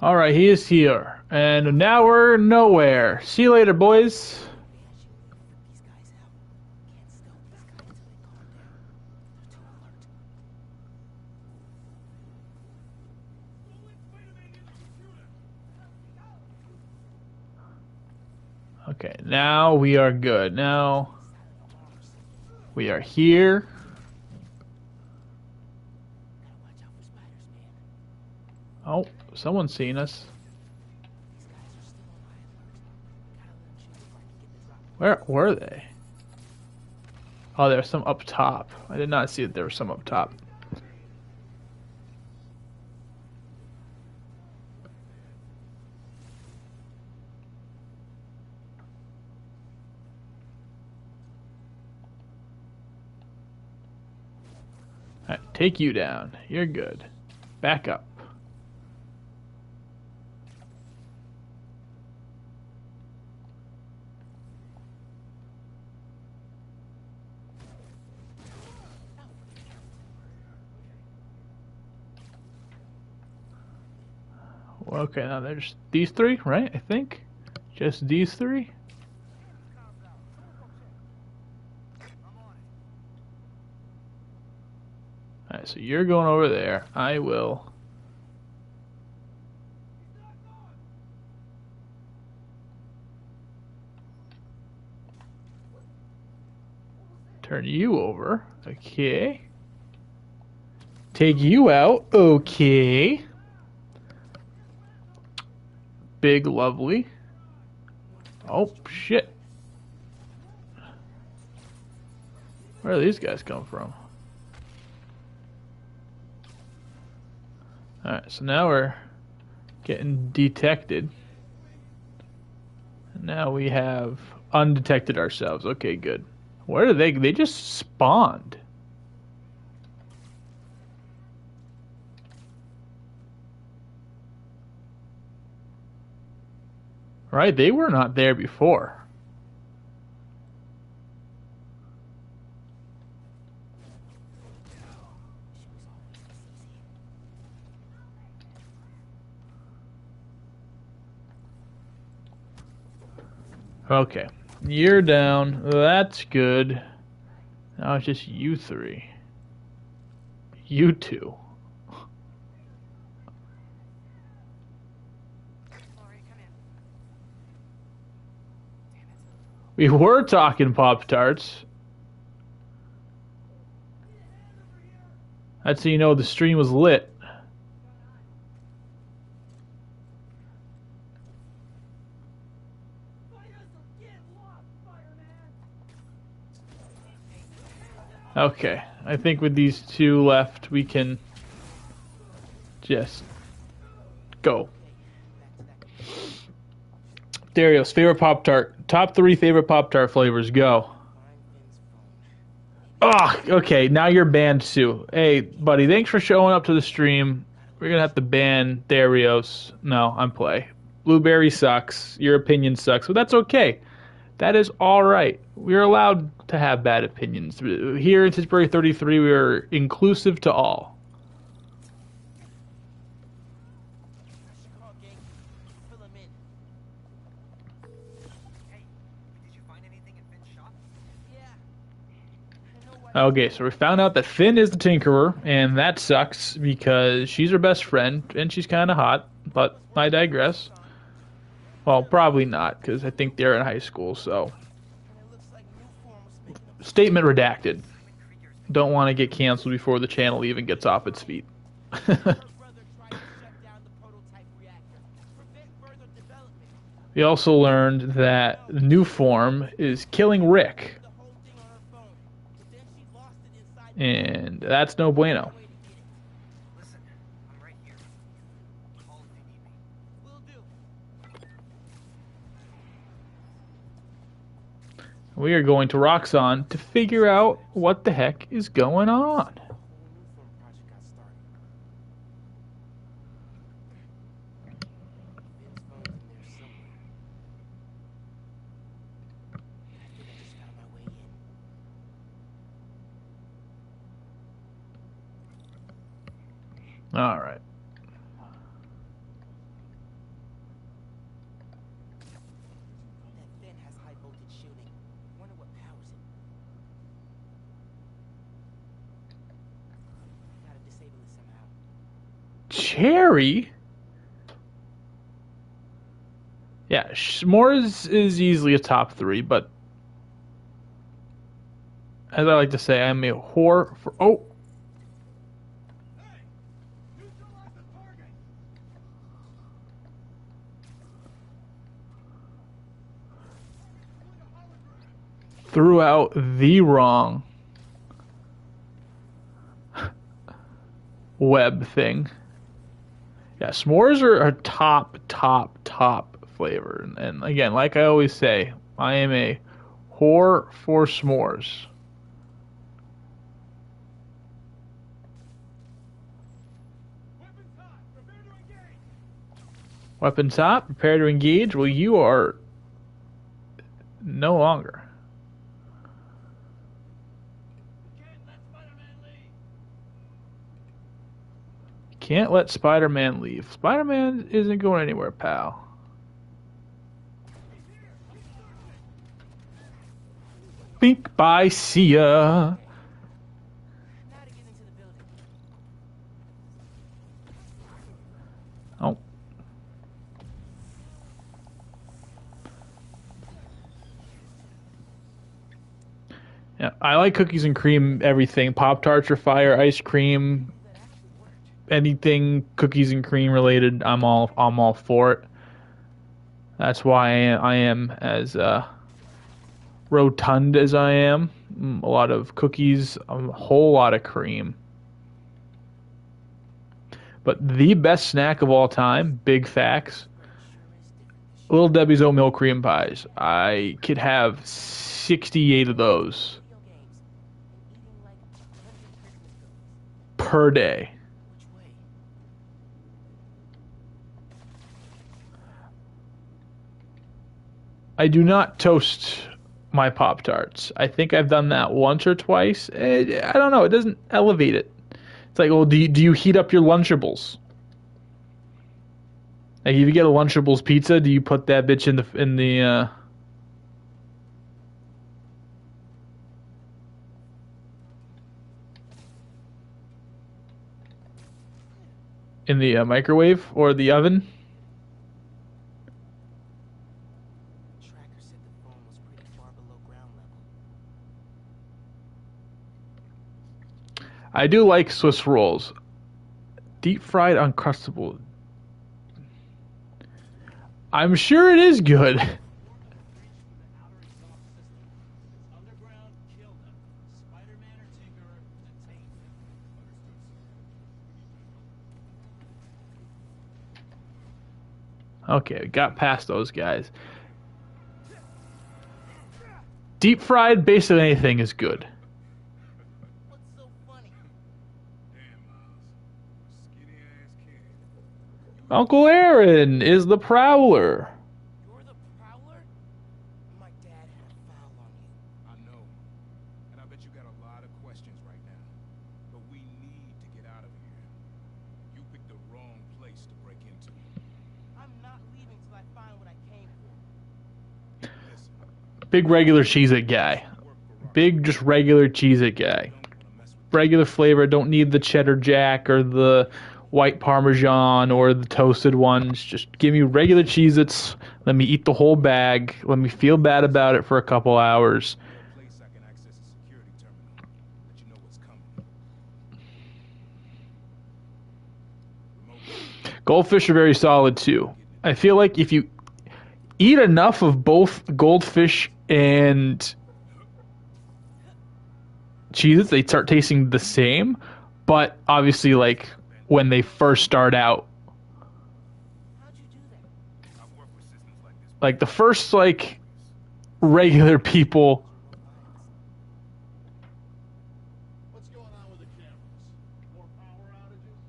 Alright, he is here. And now we're nowhere. See you later, boys. These guys out. Can't stealth these guys until they calm down. They're too alert. Okay, now we are good. Now we are here. Gotta watch out for spiders, man. Oh, someone's seen us. These guys are still on high alert. Gotta let them shoot before I can get the drop. Where were they? Oh, there's some up top. I did not see that there was some up top. Alright, take you down. You're good. Back up. Okay, now there's these three, right? I think. Just these three? Alright, so you're going over there. I will. Turn you over. Okay. Take you out. Okay. Big lovely. Oh, shit. Where do these guys come from? Alright, so now we're getting detected. And now we have undetected ourselves. Okay, good. Where are they? They just spawned. Right? They were not there before. Okay. You're down. That's good. Now it's just you three. You two. Lori, come in. We were talking Pop-Tarts. That's so you know the stream was lit. Okay, I think with these two left, we can just go. Darius, favorite Pop-Tart. Top 3 favorite Pop-Tart flavors. Go. Oh, okay, now you're banned too. Hey, buddy, thanks for showing up to the stream. We're going to have to ban Darius. No, I'm play. Blueberry sucks. Your opinion sucks. But that's okay. That is all right. We're allowed to have bad opinions. Here in Pittsburgh 33, we are inclusive to all. Okay, so we found out that Finn is the Tinkerer, and that sucks because she's her best friend, and she's kind of hot, but I digress. Well, probably not, because I think they're in high school, so. Statement redacted. Don't want to get canceled before the channel even gets off its feet. We also learned that the new form is killing Rick. And that's no bueno. Listen, I'm right here. Call if you need me. Will do. We are going to Roxxon to figure out what the heck is going on. All right. cherry. Yeah, s'mores is easily a top 3, but as I like to say, I'm a whore for. Oh, threw out the wrong web thing. Yeah, s'mores are a top flavor. And again, like I always say, I am a whore for s'mores. Weapons hot, prepare to engage. Well, you are no longer. Can't let Spider-Man leave. Spider-Man isn't going anywhere, pal. Bink, bye, see ya. Now to get into the building. Oh. Yeah, I like cookies and cream, everything. Pop-Tarts are fire, ice cream, anything cookies and cream related, I'm all for it. That's why I am as rotund as I am. A lot of cookies, a whole lot of cream. But the best snack of all time, big facts, Little Debbie's oatmeal cream pies. I could have 68 of those per day. Which way? I do not toast my Pop-Tarts. I think I've done that once or twice. I don't know. It doesn't elevate it. It's like, well, do you heat up your Lunchables? Like, if you get a Lunchables pizza, do you put that bitch in the microwave or the oven? Tracker said the phone was pretty far below ground level. I do like Swiss rolls. Deep fried Uncrustable. I'm sure it is good. Okay, got past those guys. Deep fried, basically anything is good. What's so funny? Damn, Miles. Skinny ass kid. Uncle Aaron is the Prowler. You're the Prowler? My dad had a file on you. I know. And I bet you got a lot of questions right now. But we need to get out of here. You picked the wrong place to break into. I'm not leaving till I find what I came for. Listen, Big regular Cheez-It guy. work for Rock. Big, just regular Cheez-It guy. Don't wanna mess with Regular flavor, don't need the cheddar jack or the white parmesan or the toasted ones. Just give me regular Cheez-Its. Let me eat the whole bag. Let me feel bad about it for a couple hours. a place I can access a security terminal. Let you know what's coming. Remote. Goldfish are very solid too. I feel like if you eat enough of both goldfish and Cheez-Its, they start tasting the same. But obviously, like, when they first start out, How'd you do that? I've worked with systems like this. like the first, like, regular people. What's going on with the cameras? More power outages?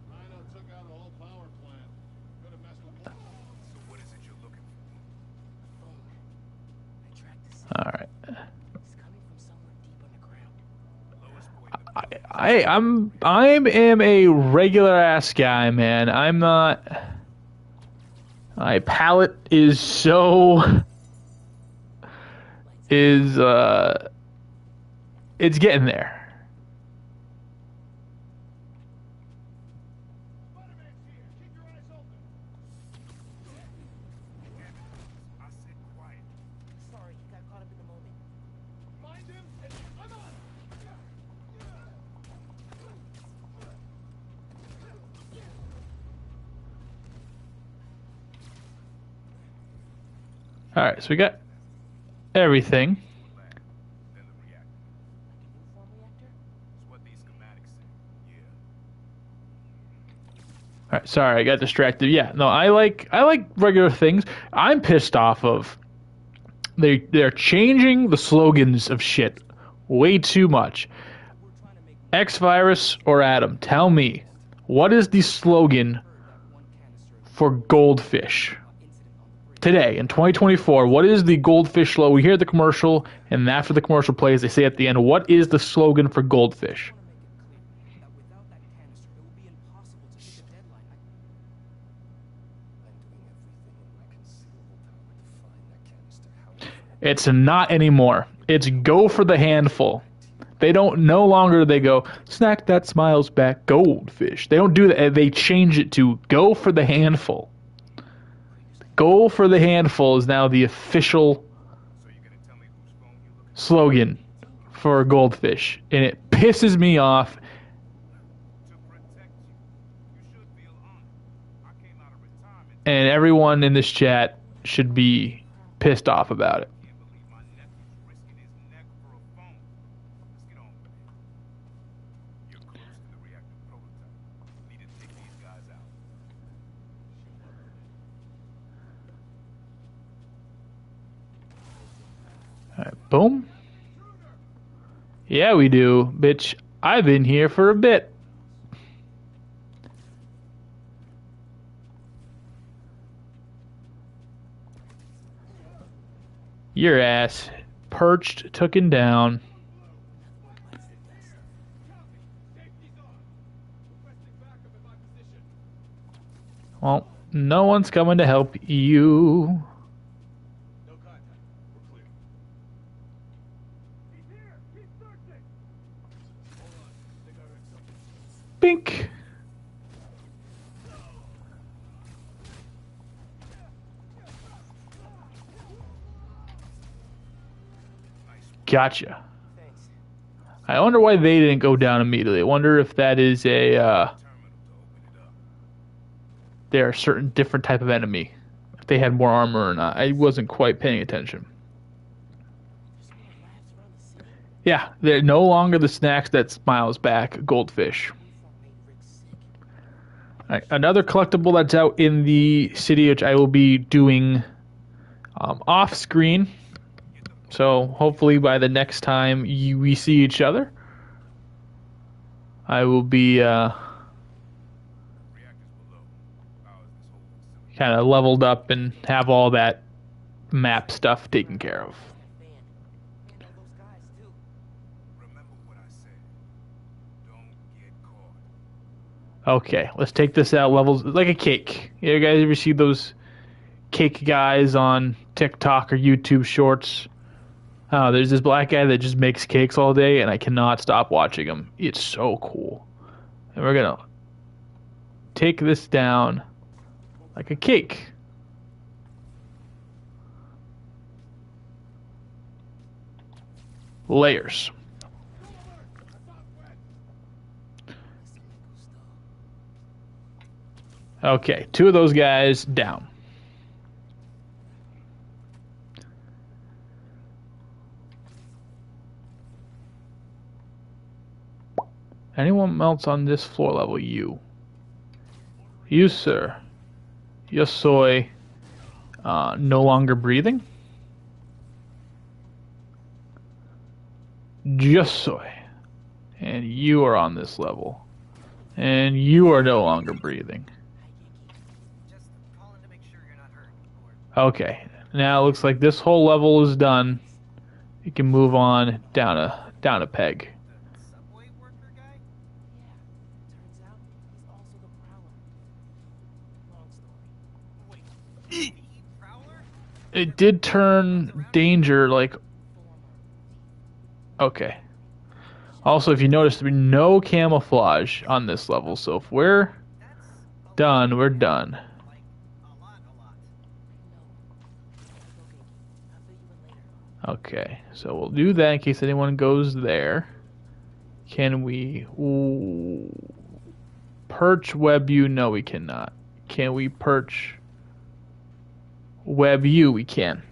Rhino took out the whole power plant. Could have messed with more. So what is it you're looking for? I tracked this. All right. It's coming from somewhere deep underground. Lowest point in the I am a regular ass guy, man. I'm not. My palate is it's getting there. Alright, so we got everything. Then the reactor. Like a new form reactor? It's what these schematics say. Yeah. Alright, sorry, I got distracted. Yeah, no, I like regular things. I'm pissed off of they're changing the slogans of shit way too much. X Virus or Adam, tell me, what is the slogan for Goldfish? Today, in 2024, what is the Goldfish slogan? We hear the commercial, and after the commercial plays, they say at the end, what is the slogan for Goldfish? That without that canister, it will be impossible to hit the deadline. I'm doing everything in my conceivable power to find that canister. However, It's not anymore. It's go for the handful. They don't, no longer they go, snack that smiles back, Goldfish. They don't do that. They change it to go for the handful. Go for the handful is now the official So you're gonna tell me whose phone you looking slogan for Goldfish. And it pisses me off. to protect you? You should feel honored. I came out of retirement. And everyone in this chat should be pissed off about it. Can't believe my nephew's risking his neck for a phone. Let's get on with it. You're close to the reactor prototype. Need to take these guys out. Alright, boom. Yeah, we do. Bitch, I've been here for a bit. Your ass perched, taken down. Well, no one's coming to help you. No contact. We're clear. He's here. Keep searching. Hold on. I think I heard something. Bink. Gotcha. Thanks. I wonder why they didn't go down immediately. I wonder if that is a Terminal to open it up. they're a certain different type of enemy. If they had more armor or not. I wasn't quite paying attention. There's more labs around the city. Yeah, they're no longer the snacks that smiles back, Goldfish. New form made Rick sick. Alright, another collectible that's out in the city, which I will be doing off screen. So hopefully by the next time we see each other, I will be Reactors below. Powers this whole facility. kind of leveled up and have all that map stuff taken care of. That van. And all those guys, too. Remember what I said. Don't get caught. Okay, let's take this out levels like a cake. You guys ever see those cake guys on TikTok or YouTube shorts? Oh, there's this black guy that just makes cakes all day, and I cannot stop watching him. It's so cool. And we're gonna take this down like a cake. Layers. Okay, two of those guys down. Anyone else on this floor level? You. You, sir. Yo soy no longer breathing. Just soy. And you are on this level. And you are no longer breathing. Just calling to make sure you're not hurt. Or Okay. Now it looks like this whole level is done. You can move on down a peg. the subway worker guy? Yeah. Turns out he's also the Prowler. Long story. Wait, the Prowler? It did turn danger like Full armor. okay. Also, if you notice, there's no camouflage on this level, so if we're That's done, we're done. like a lot. No. I'll fill you in later. Okay, so we'll do that in case anyone goes there. Can we perch web you? No, we cannot. Can we perch web you? We can.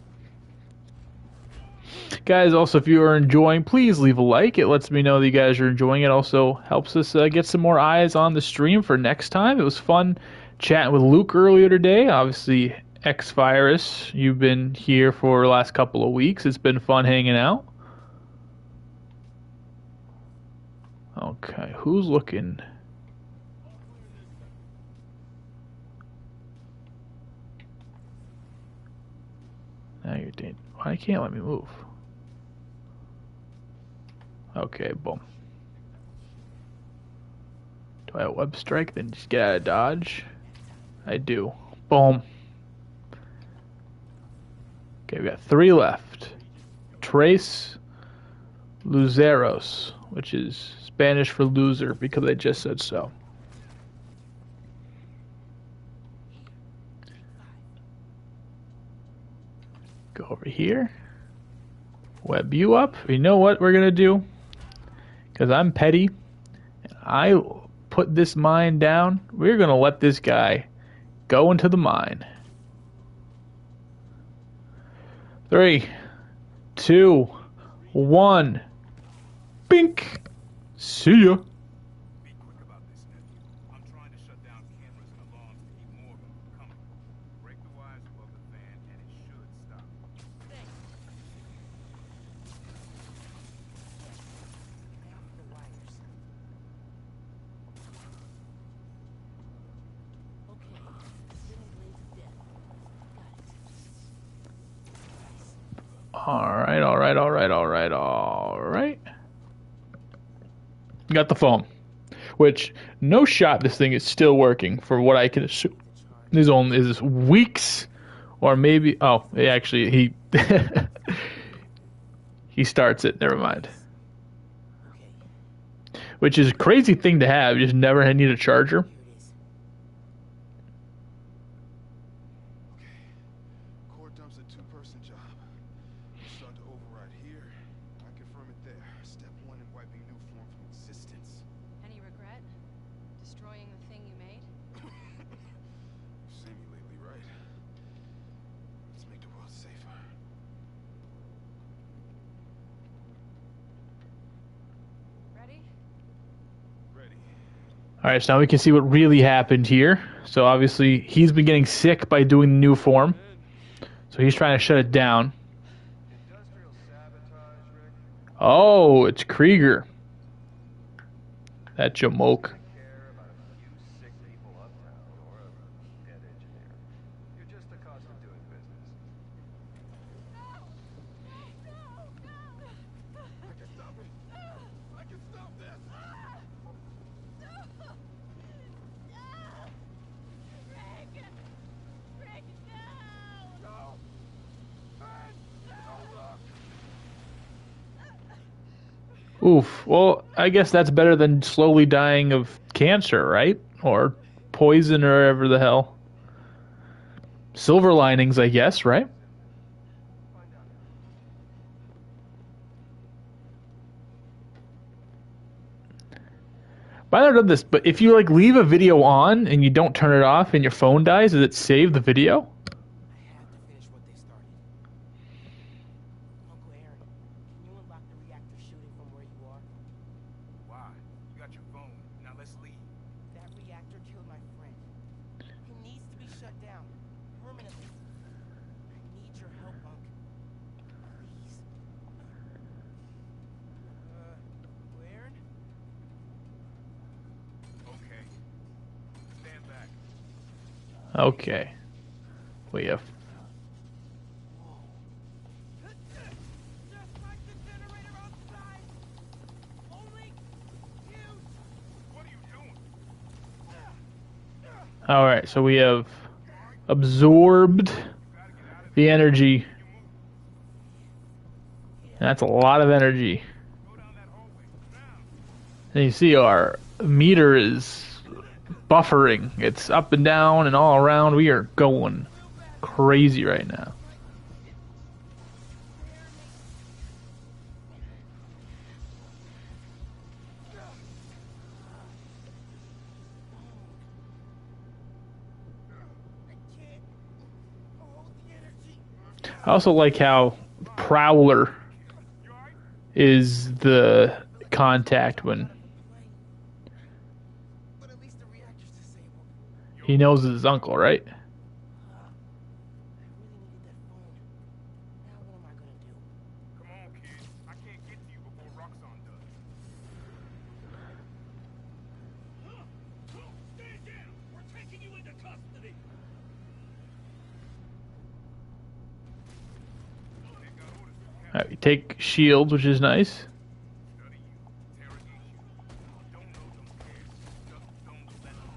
Guys, also, if you are enjoying, please leave a like. It lets me know that you guys are enjoying it. Also helps us get some more eyes on the stream for next time. It was fun chatting with Luke earlier today. Obviously, X-Virus, you've been here for the last couple of weeks. It's been fun hanging out. Okay, who's looking? Now you're dead. Why can't let me move? Okay, boom. Do I have web strike? Then just get out of dodge. I do. Boom. Okay, we got 3 left. Trace Luzeros, which is Spanish for loser because I just said so. Go over here. Web you up. You know what we're going to do? Because I'm petty. I put this mine down. We're going to let this guy go into the mine. 3, 2, 1. Bink. See ya. Be quick about this, nephew. I'm trying to shut down cameras and alarms to keep more of them from coming. Break the wires above the fan and it should stop. Alright. Got the phone. Which, no shot this thing is still working for what I can assume. This only is weeks, or maybe, oh, actually, he, he starts it, never mind. Which is a crazy thing to have, you just never need a charger. Core dump's a 2-person job. Start to override here. I confirm it there. Step 1 in wiping new form from existence. Any regret? Destroying the thing you made? You've seen me lately, right? Let's make the world safer. Ready? Ready. Alright, so now we can see what really happened here. So obviously, he's been getting sick by doing the new form. So he's trying to shut it down. Industrial sabotage, Rick. Oh, it's Krieger. That jamoke. Care about a few sick people uptown or a dead engineer. You're just the cost of doing business. I can stop it. I can stop this. No. Oof. Well, I guess that's better than slowly dying of cancer, right? Or poison or whatever the hell. Silver linings, I guess, right? But I don't know this, but if you like leave a video on and you don't turn it off and your phone dies, does it save the video? I have to finish what they started. Uncle Aaron, can you unlock the reactor shooting from where you are? Why? You got your phone. Now let's leave. That reactor killed my friend. He needs to be shut down. Permanently. I need your help, Unc. Please. Uncle Aaron? Okay. Stand back. Okay. We have. Just like the generator outside. Only huge. What are you doing? Alright, so we have absorbed the energy. That's a lot of energy. Go down that hallway. Now. And you see our meter is buffering. It's up and down and all around. We are going crazy right now. I can't hold the energy. I also like how Prowler is the contact when But at least the reactor's disabled. he knows it's his uncle, right? I really needed that phone. Now what am I gonna do? Come on, kid. I can't get to you before Roxxon does. Stand down! We're taking you into custody! They got orders from Captain. Alright, we take shields, which is nice. Study you. Interrogate you. Don't know, don't care. Just don't let them.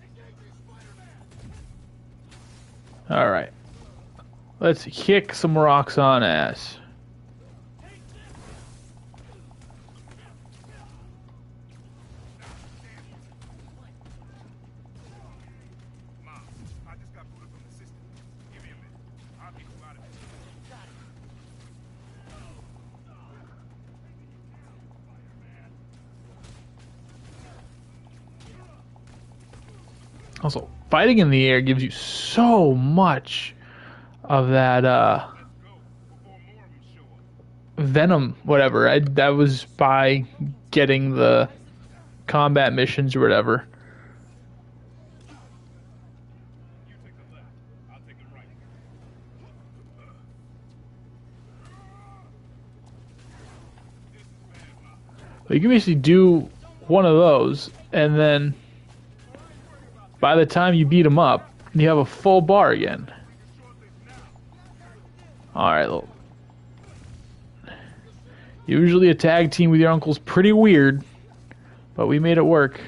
Engaging Spider-Man! Alright. Let's kick some rocks on ass. Mom, I just got booted from the system. Give me a minute. I'll get you out of here. Also, fighting in the air gives you so much of that Let's go before more of them show up. venom, whatever. That was by getting the combat missions or whatever. You take the left. I'll take the right. This is bad, Mom. But you can basically do one of those, and then by the time you beat him up, you have a full bar again. Alright, well, usually a tag team with your uncle's pretty weird, but we made it work.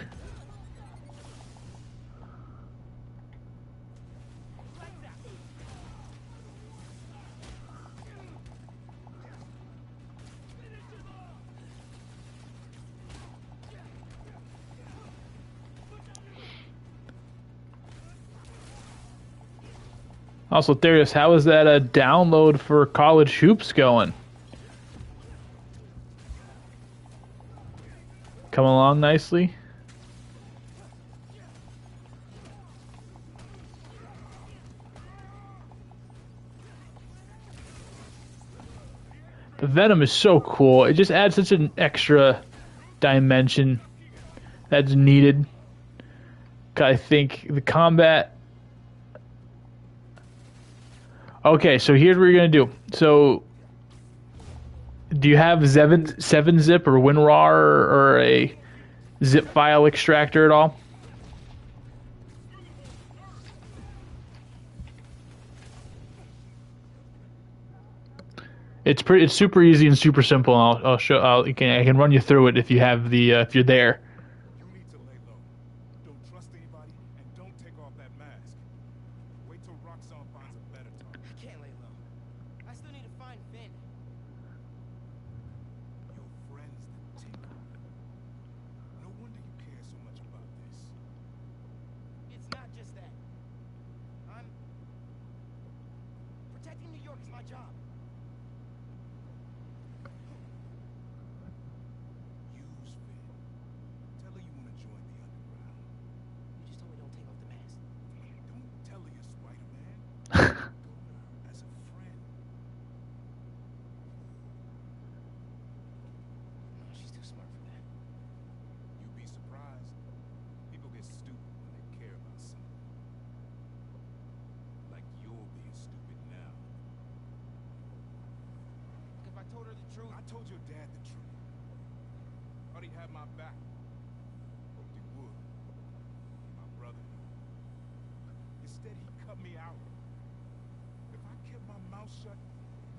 Also, Therius, how is that a download for college hoops going? Come along nicely? The Venom is so cool. It just adds such an extra dimension that's needed. I think the combat... Okay, so here's what you're going to do. So, do you have 7-zip or WinRAR or a zip file extractor at all? It's super easy and super simple. I'll show. I can run you through it if you have the if you're there. You need to lay low. Don't trust anybody, and don't take off that mask. Wait till Roxxon finds a better target. I can't lay low. I still need to find Finn. Your friend's the Tinker. No wonder you care so much about this. It's not just that. I'm... Protecting New York is my job. Use Finn. Tell her you want to join the underground. You just told me don't take off the mask. Don't tell her you're Spider-Man. Go to her as a friend. No, she's too smart for that. You'd be surprised. People get stupid when they care about something. Like you're being stupid now. If I told her the truth, I told your dad the truth. Thought he had my back. Hoped he would. My brother. Instead, he cut me out. If I kept my mouth shut,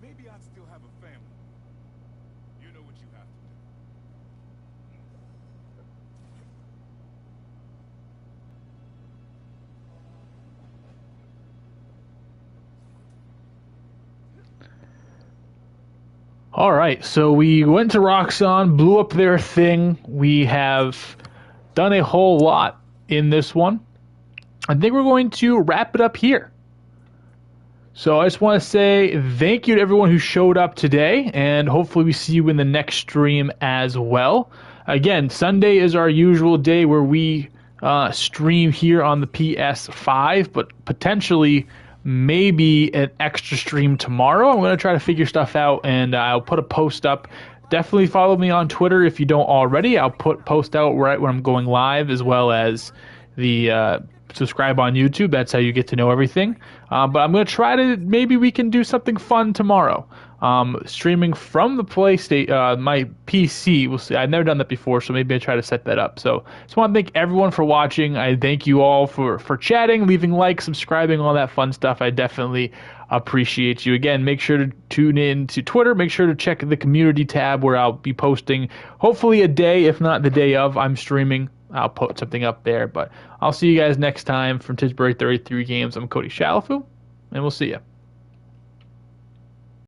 maybe I'd still have a family. You know what you have to do. All right, so we went to Roxxon, blew up their thing. We have done a whole lot in this one. I think we're going to wrap it up here. So I just want to say thank you to everyone who showed up today, and hopefully we see you in the next stream as well. Again, Sunday is our usual day where we stream here on the PS5, but potentially maybe an extra stream tomorrow. I'm going to try to figure stuff out, and I'll put a post up. Definitely follow me on Twitter if you don't already. I'll post out right when I'm going live, as well as the subscribe on YouTube. That's how you get to know everything. But I'm going to try to, maybe we can do something fun tomorrow. Streaming from the PlayStation, my PC. We'll see. I've never done that before, so maybe I try to set that up. So just want to thank everyone for watching. I thank you all for chatting, leaving likes, subscribing, all that fun stuff. I definitely appreciate you. Again, make sure to tune in to Twitter. Make sure to check the community tab where I'll be posting, hopefully a day, if not the day of, I'm streaming. I'll put something up there. But I'll see you guys next time from Tisbury 33 Games. I'm Cody Shalafu, and we'll see you.